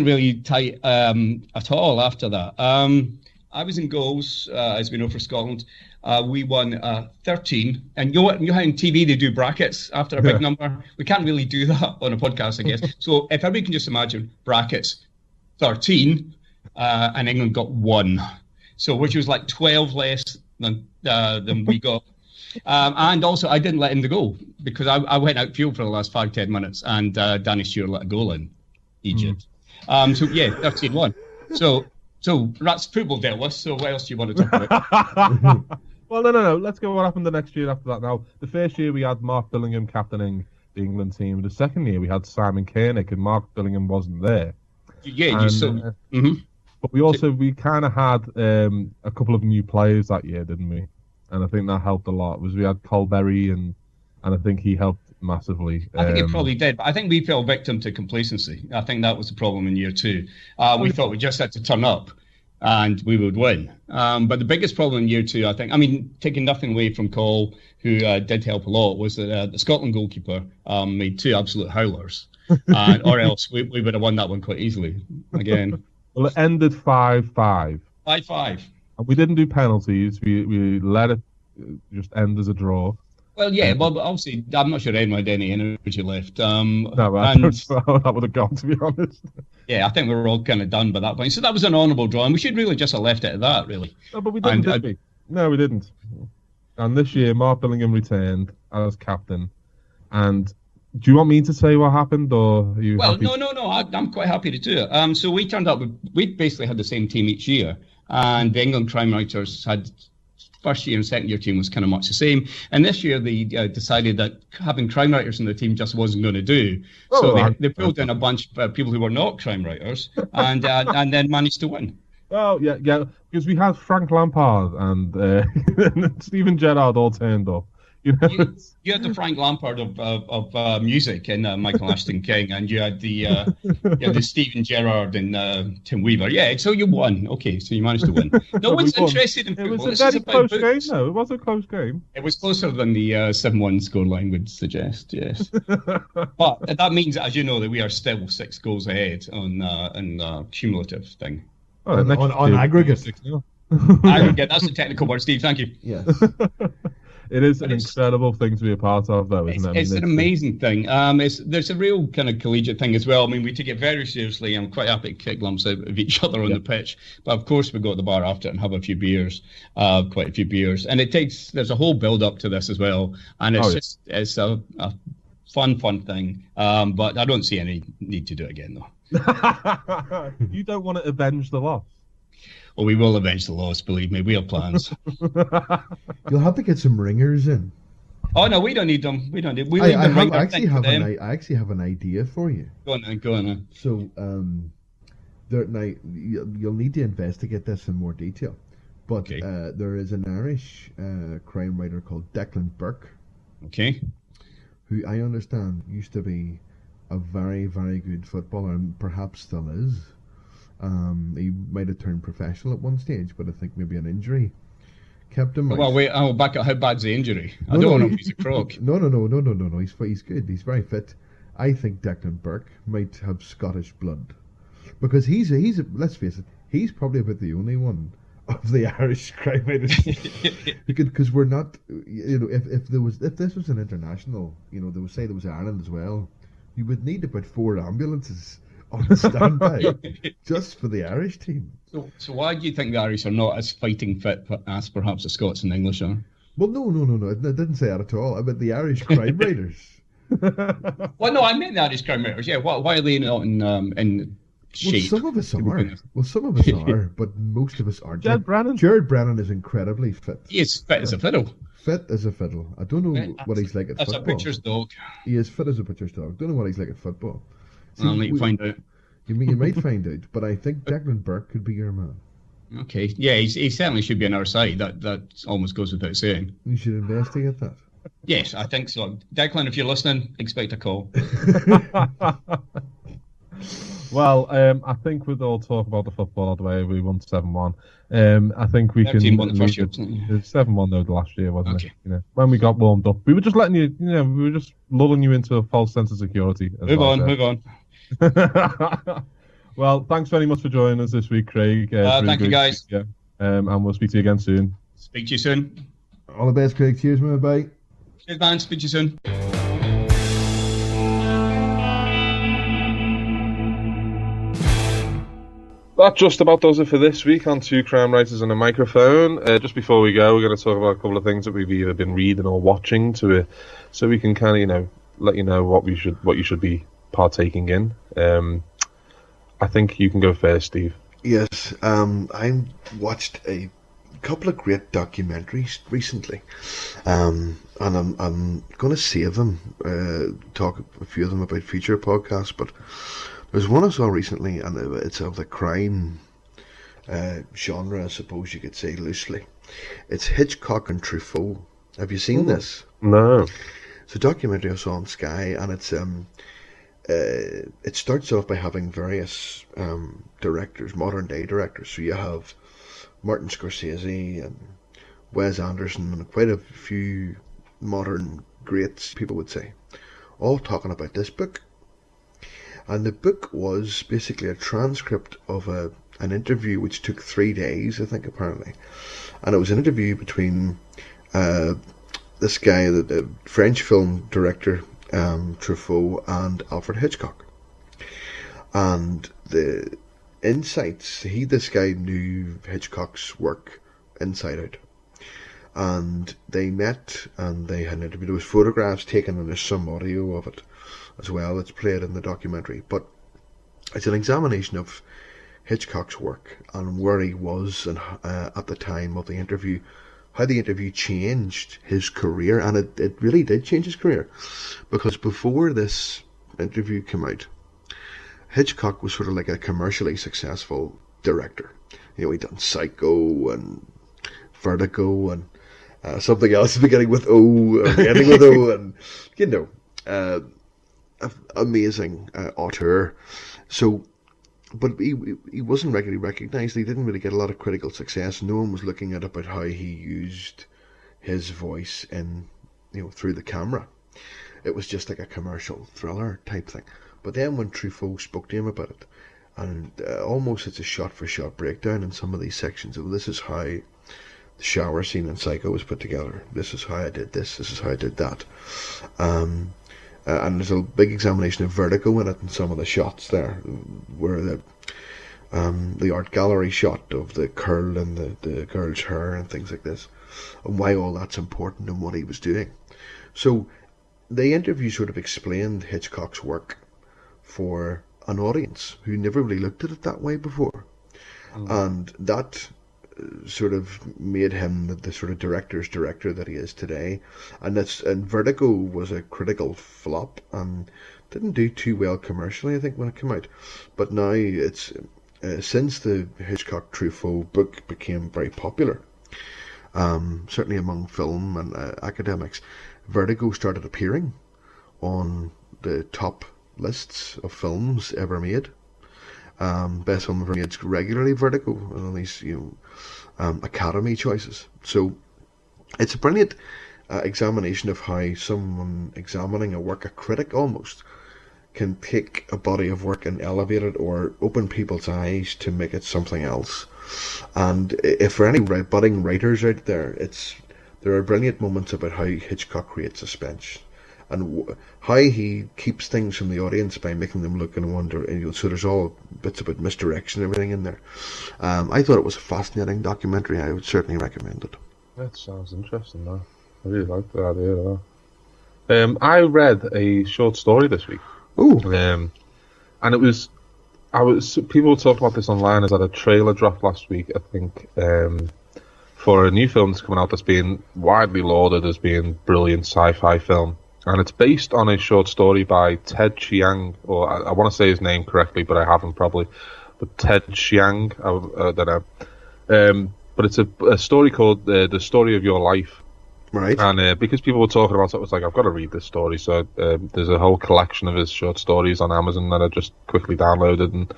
really tight at all after that. I was in goals, as we know, for Scotland. We won 13. And you know how in TV they do brackets after a big number? We can't really do that on a podcast, I guess. So if everybody can just imagine brackets, 13, and England got 1. So which was like 12 less than we got. And also, I didn't let in the goal because I went outfield for the last 5-10 minutes, and Danny Stewart let a goal in Egypt. 13-1. So that's football dealt with. So what else do you want to talk about? Well, no. Let's go what happened the next year after that. Now, the first year we had Mark Billingham captaining the England team. The second year we had Simon Koenig, and Mark Billingham wasn't there. But we kind of had a couple of new players that year, didn't we? And I think that helped a lot. We had Colberry, and I think he helped massively. I think it probably did, but I think we fell victim to complacency. I think that was the problem in year 2. We thought we just had to turn up and we would win. But the biggest problem in year 2, I think, I mean, taking nothing away from Cole, who did help a lot, was that the Scotland goalkeeper made 2 absolute howlers, or else we would have won that one quite easily again. Well, it ended 5-5. 5-5. And we didn't do penalties. We let it just end as a draw. Well, yeah, but obviously, I'm not sure anyone had any energy left. No, that would have gone, to be honest. Yeah, I think we were all kind of done by that point. So that was an honourable draw, and we should really just have left it at that, really. No, but we didn't, did we? No, we didn't. And this year, Mark Billingham returned as captain. And do you want me to say what happened, or are you happy? No. I'm quite happy to do it. So we turned up, we basically had the same team each year, and the England crime writers had first year and second year team was kind of much the same. And this year they decided that having crime writers in the team just wasn't going to do. So they pulled in a bunch of people who were not crime writers and then managed to win. Oh, yeah, because we had Frank Lampard and Stephen Gerrard all turned up. You know? You had the Frank Lampard of music in Michael Ashton King, and you had the Stephen Gerrard and Tim Weaver. Yeah, so you won. Okay, so you managed to win. No one's interested in football. It was a very close game, though. It was a close game. It was closer than the 7-1 scoreline would suggest, yes. But that means, as you know, that we are still 6 goals ahead on cumulative thing. Oh, on aggregate. Aggregate, that's the technical word, Steve, thank you. Yes. It is an incredible thing to be a part of, though, isn't it? It's an amazing thing. There's a real kind of collegiate thing as well. I mean, we take it very seriously. I'm quite happy to kick lumps out of each other on the pitch. But of course, we go to the bar after and have a few beers, quite a few beers. And there's a whole build up to this as well. And it's a fun thing. But I don't see any need to do it again, though. You don't want to avenge the loss? Well, we will avenge the loss, believe me. We have plans. You'll have to get some ringers in. Oh, no, we don't need them. We don't need them. I actually have an idea for you. Go on then. So, now, you'll need to investigate this in more detail. But okay. There is an Irish crime writer called Declan Burke. Okay. Who I understand used to be a very, very good footballer and perhaps still is. He might have turned professional at one stage, but I think maybe an injury kept him. Well, wait, I'll back up. How bad's the injury? I don't know if he's a crook. No. He's good. He's very fit. I think Declan Burke might have Scottish blood because he's let's face it, he's probably about the only one of the Irish crime writers. Because we're not, if this was an international, they would say there was Ireland as well. You would need about 4 ambulances on standby just for the Irish team. So why do you think the Irish are not as fighting fit as perhaps the Scots and English are? Well, no. I didn't say that at all. I meant the Irish crime writers. Well, no, I meant the Irish crime writers. Yeah, why are they not in shape? Well, some of us are. But most of us aren't. Jared Brennan is incredibly fit. He is fit as a fiddle. Fit as a fiddle. I don't know what he's like at football. That's a butcher's dog. He is fit as a butcher's dog. Don't know what he's like at football. See, I'll need to find out. You might find out, but I think Declan Burke could be your man. Okay, yeah, he certainly should be on our side. That almost goes without saying. You should investigate that. Yes, I think so. Declan, if you're listening, expect a call. Well, I think with all talk about the football out the way, we won 7-1. I think we can. Won the first year, 7-1 though the last year, wasn't it? When we got warmed up, we were just letting you. We were just lulling you into a false sense of security. Move on. Well, thanks very much for joining us this week, Craig. Thank you, guys. And we'll speak to you again soon. Speak to you soon. All the best, Craig. Cheers, man. Bye. Cheers, man. Speak to you soon. That just about does it for this week on Two Crime Writers and a Microphone. Just before we go, we're going to talk about a couple of things that we've either been reading or watching so we can kind of, let you know what you should be partaking in. I think you can go first, Steve. Yes, I watched a couple of great documentaries recently, and I'm going to save them, talk a few of them about future podcasts, but there's one I saw recently, and it's of the crime genre, I suppose you could say loosely. It's Hitchcock and Truffaut. Have you seen this? No. It's a documentary I saw on Sky, and it's it starts off by having various directors, modern day directors. So you have Martin Scorsese and Wes Anderson and quite a few modern greats, people would say, all talking about this book. And the book was basically a transcript of an interview which took 3 days, I think, apparently. And it was an interview between this guy, the French film director, Truffaut, and Alfred Hitchcock. And the insights, this guy knew Hitchcock's work inside out. And they met and they had an interview. There was photographs taken and there's some audio of it as well. It's played in the documentary. But it's an examination of Hitchcock's work and where he was and at the time of the interview, how the interview changed his career. And it really did change his career, because before this interview came out, Hitchcock was sort of like a commercially successful director. You know, he'd done Psycho and Vertigo and something else beginning with O and ending with O, and you know, amazing auteur. So, but he wasn't regularly recognised. He didn't really get a lot of critical success. No one was looking at about how he used his voice in, you know, through the camera. It was just like a commercial thriller type thing. But then when Truffaut spoke to him about it, and almost it's a shot-for-shot breakdown in some of these sections of this is how the shower scene in Psycho was put together. This is how I did this. This is how I did that. And there's a big examination of Vertigo in it, and some of the shots there, where the art gallery shot of the curl and the girl's hair and things like this, and why all that's important and what he was doing. So the interview sort of explained Hitchcock's work for an audience who never really looked at it that way before. And that sort of made him the sort of director's director that he is today. And Vertigo was a critical flop and didn't do too well commercially, I think, when it came out. But now it's since the Hitchcock Truffaut book became very popular, certainly among film and academics, Vertigo started appearing on the top lists of films ever made. Best film ever made regularly, Vertigo, and all these, you know, Academy choices. So it's a brilliant examination of how someone examining a work, a critic almost, can take a body of work and elevate it or open people's eyes to make it something else. And if for any budding writers out there, there are brilliant moments about how Hitchcock creates suspense and how he keeps things from the audience by making them look and wonder. And so there's all bits about misdirection and everything in there. I thought it was a fascinating documentary. I would certainly recommend it. That sounds interesting, though. I really like the idea of that. I read a short story this week. Ooh. And it was, people were talking about this online as a trailer dropped last week, I think, for a new film that's coming out that's being widely lauded as being brilliant sci-fi film. And it's based on a short story by Ted Chiang, or I want to say his name correctly, but I haven't probably. But Ted Chiang, I don't know. But it's a story called The Story of Your Life. Right. And because people were talking about it, I was like, I've got to read this story. So there's a whole collection of his short stories on Amazon that I just quickly downloaded and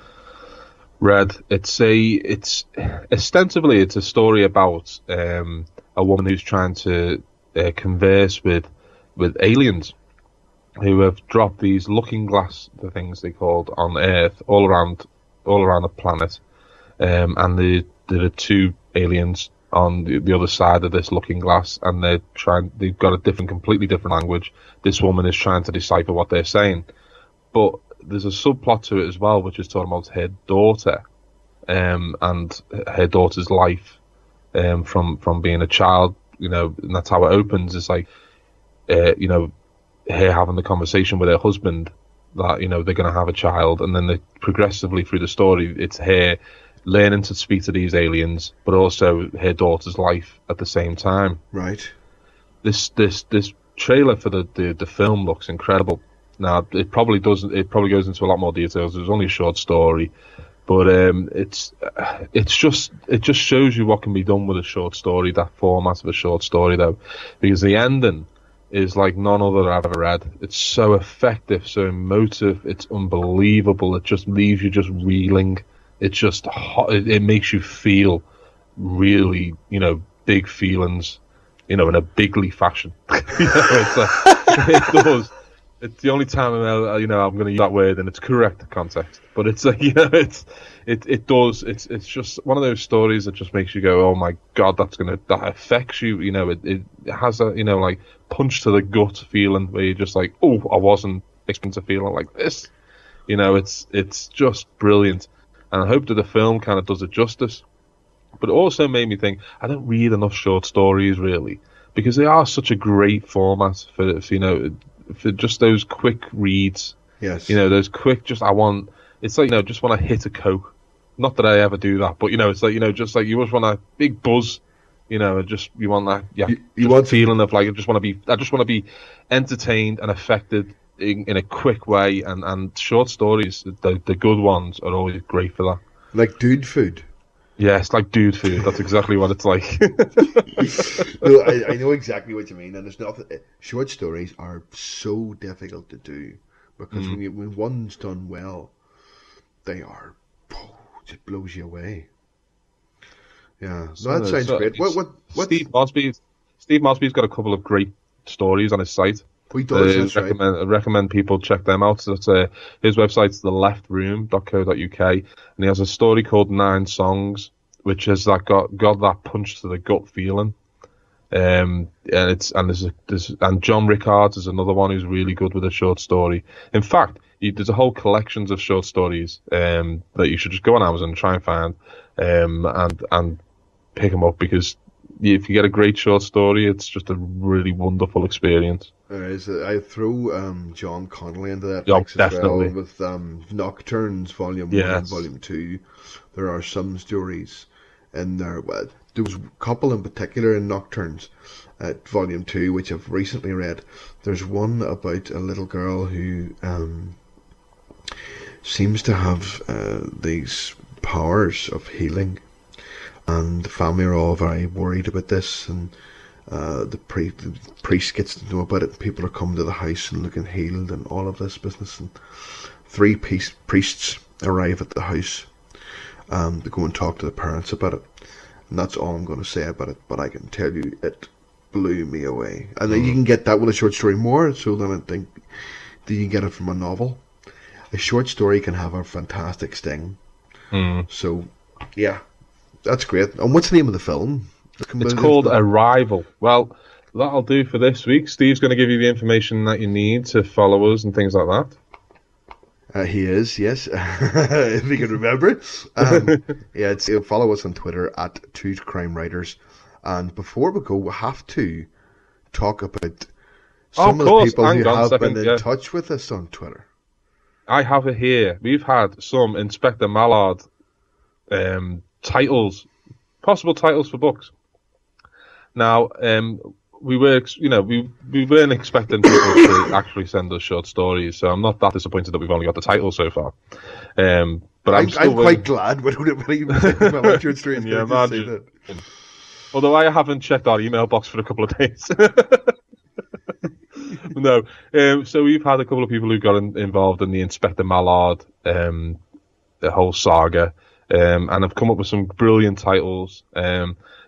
read. It's ostensibly it's a story about a woman who's trying to converse with aliens who have dropped these looking glass, the things they called, on Earth all around the planet, and there are two aliens on the other side of this looking glass, and they've got a completely different language. This woman is trying to decipher what they're saying, but there's a subplot to it as well, which is talking about her daughter, and her daughter's life, from being a child, you know, and that's how it opens. It's like, you know, her having the conversation with her husband that, you know, they're going to have a child, and then progressively through the story, it's her learning to speak to these aliens, but also her daughter's life at the same time. Right. This trailer for the film looks incredible. Now it probably goes into a lot more details. It was only a short story, but it just shows you what can be done with a short story. That format of a short story, though, because the ending is like none other I've ever read. It's so effective, so emotive. It's unbelievable. It just leaves you just reeling. It's just hot. It makes you feel really, big feelings, in a bigly fashion. It does. It's the only time I'm going to use that word in its correct context. But it's it does. It's just one of those stories that just makes you go, oh my god, that affects you. It has a like punch to the gut feeling where you're just like, oh, I wasn't expecting to feel like this. It's just brilliant, and I hope that the film kind of does it justice. But it also made me think, I don't read enough short stories really, because they are such a great format for just those quick reads. Yes. Those quick, just it's like, just want to hit a Coke. Not that I ever do that, but it's like, just like you just want a big buzz, and just, you want that, you want feeling of like, I just want to be entertained and affected in a quick way, and short stories, the good ones are always great for that. Like dude food. Yeah, it's like dude food. That's exactly what it's like. No, I know exactly what you mean, and there's nothing. Short stories are so difficult to do because when one's done well, they are, just blows you away. Yeah, no, that sounds great. What? Steve Mosby's got a couple of great stories on his site. He does. I recommend people check them out. So his website's theleftroom.co.uk, and he has a story called 9 Songs, which has got that punch to the gut feeling. And John Rickards is another one who's really good with a short story. In fact, there's a whole collections of short stories that you should just go on Amazon and try and find, and pick them up, because if you get a great short story, it's just a really wonderful experience. I throw John Connolly into that Yeah, mix definitely. as well with Nocturnes Volume 1 Yes. and Volume 2. There are some stories in there. Well, there was a couple in particular in Nocturnes at Volume 2, which I've recently read. There's one about a little girl who seems to have these powers of healing, and the family are all very worried about this, and the priest gets to know about it. People are coming to the house and looking healed and all of this business, and 3 priests arrive at the house to go and talk to the parents about it, and that's all I'm going to say about it. But I can tell you, it blew me away. And then you can get that with a short story more so than I think that you can get it from a novel. A short story can have a fantastic sting. So yeah, that's great. And what's the name of the film? It's called Arrival. Well, that'll do for this week. Steve's going to give you the information that you need to follow us and things like that. He is, yes. If you can remember. Yeah, follow us on Twitter at 2 Crime Writers. And before we go, we have to talk about some of the people who have been in touch with us on Twitter. I have it here. We've had some Inspector Mallard titles, possible titles for books. Now, we weren't expecting people to actually send us short stories, so I'm not that disappointed that we've only got the title so far. But I'm quite glad we don't really about short stories. Yeah, imagine. Although I haven't checked our email box for a couple of days. No, so we've had a couple of people who got involved in the Inspector Mallard, the whole saga, and have come up with some brilliant titles.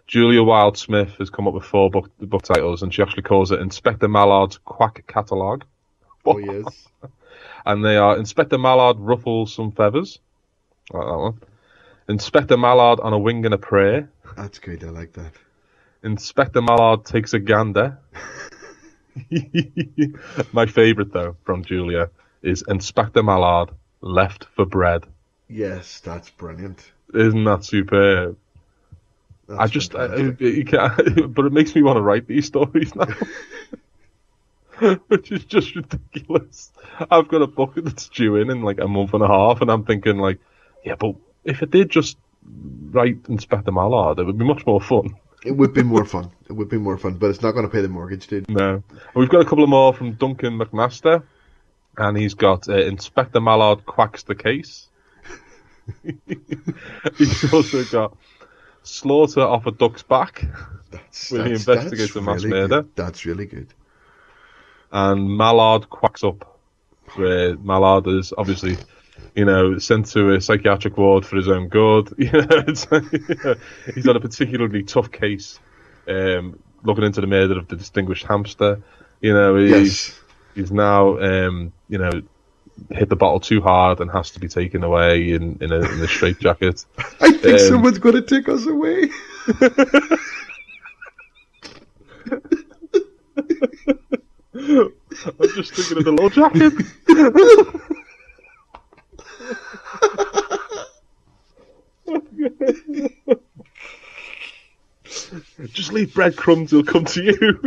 Julia Wilde-Smith has come up with 4 book titles, and she actually calls it Inspector Mallard's Quack Catalogue. Oh, yes. And they are Inspector Mallard Ruffles Some Feathers. I like that one. Inspector Mallard on a Wing and a Prayer. That's good, I like that. Inspector Mallard Takes a Gander. My favourite, though, from Julia, is Inspector Mallard Left for Bread. Yes, that's brilliant. Isn't that superb? That's but it makes me want to write these stories now. Which is just ridiculous. I've got a book that's due in like a month and a half, and I'm thinking like, yeah, but if I did just write Inspector Mallard, it would be much more fun. It would be more fun. It would be more fun, but it's not going to pay the mortgage, dude. No. We've got a couple of more from Duncan McMaster, and he's got Inspector Mallard Quacks the Case. He's also got Slaughter Off a Duck's Back, where he investigates a mass murder. That's really good. and Mallard quacks up, where Mallard is obviously, sent to a psychiatric ward for his own good. He's got a particularly tough case, looking into the murder of the distinguished hamster. He's now, hit the bottle too hard and has to be taken away in a straitjacket. I think someone's going to take us away. I'm just thinking of the law jacket. Just leave breadcrumbs, he'll come to you.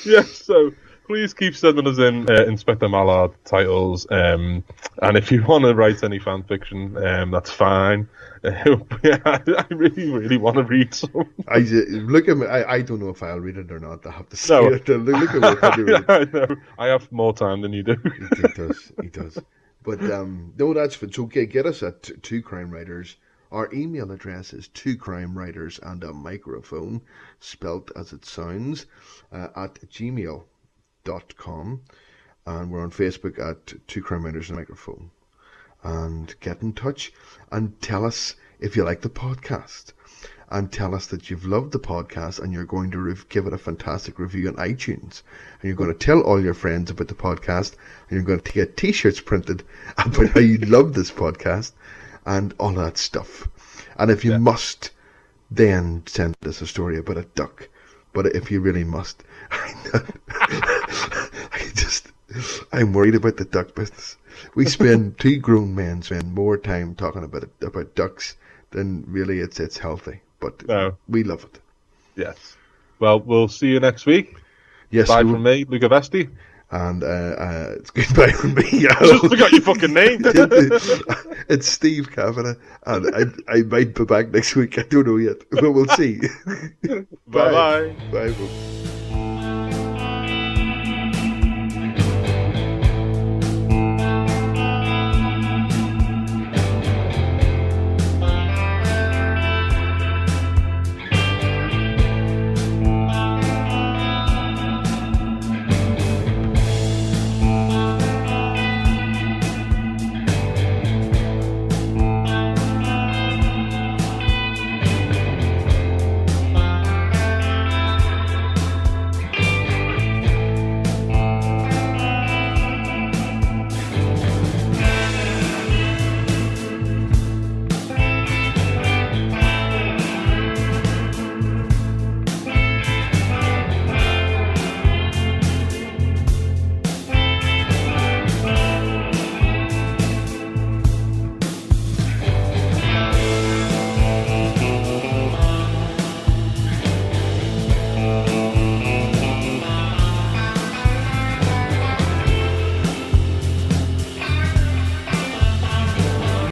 Yeah, so please keep sending us in Inspector Mallard titles, and if you want to write any fan fiction, that's fine. I really, really want to read some. Look at me. I don't know if I'll read it or not. I have to say it. Look at me. I know. I have more time than you do. He does. But no, that's it's okay. Get us at Two Crime Writers. Our email address is twocrimewriters and a microphone, spelt as it sounds, at gmail.com, and we're on Facebook at Two Crime Writers and a Microphone. And get in touch and tell us if you like the podcast, and tell us that you've loved the podcast and you're going to give it a fantastic review on iTunes, and you're going to tell all your friends about the podcast, and you're going to get t-shirts printed about how you love this podcast and all that stuff. And if you must, then send us a story about a duck. But if you really must, I'm worried about the duck business. We two grown men spend more time talking about ducks than really it's healthy. But we love it. Yes. Well, we'll see you next week. Yes. Bye from me, Luca Veste. And it's goodbye from me. I just forgot your fucking name. It's Steve Cavanagh, and I might be back next week. I don't know yet, but we'll see. Bye. Bye. Folks.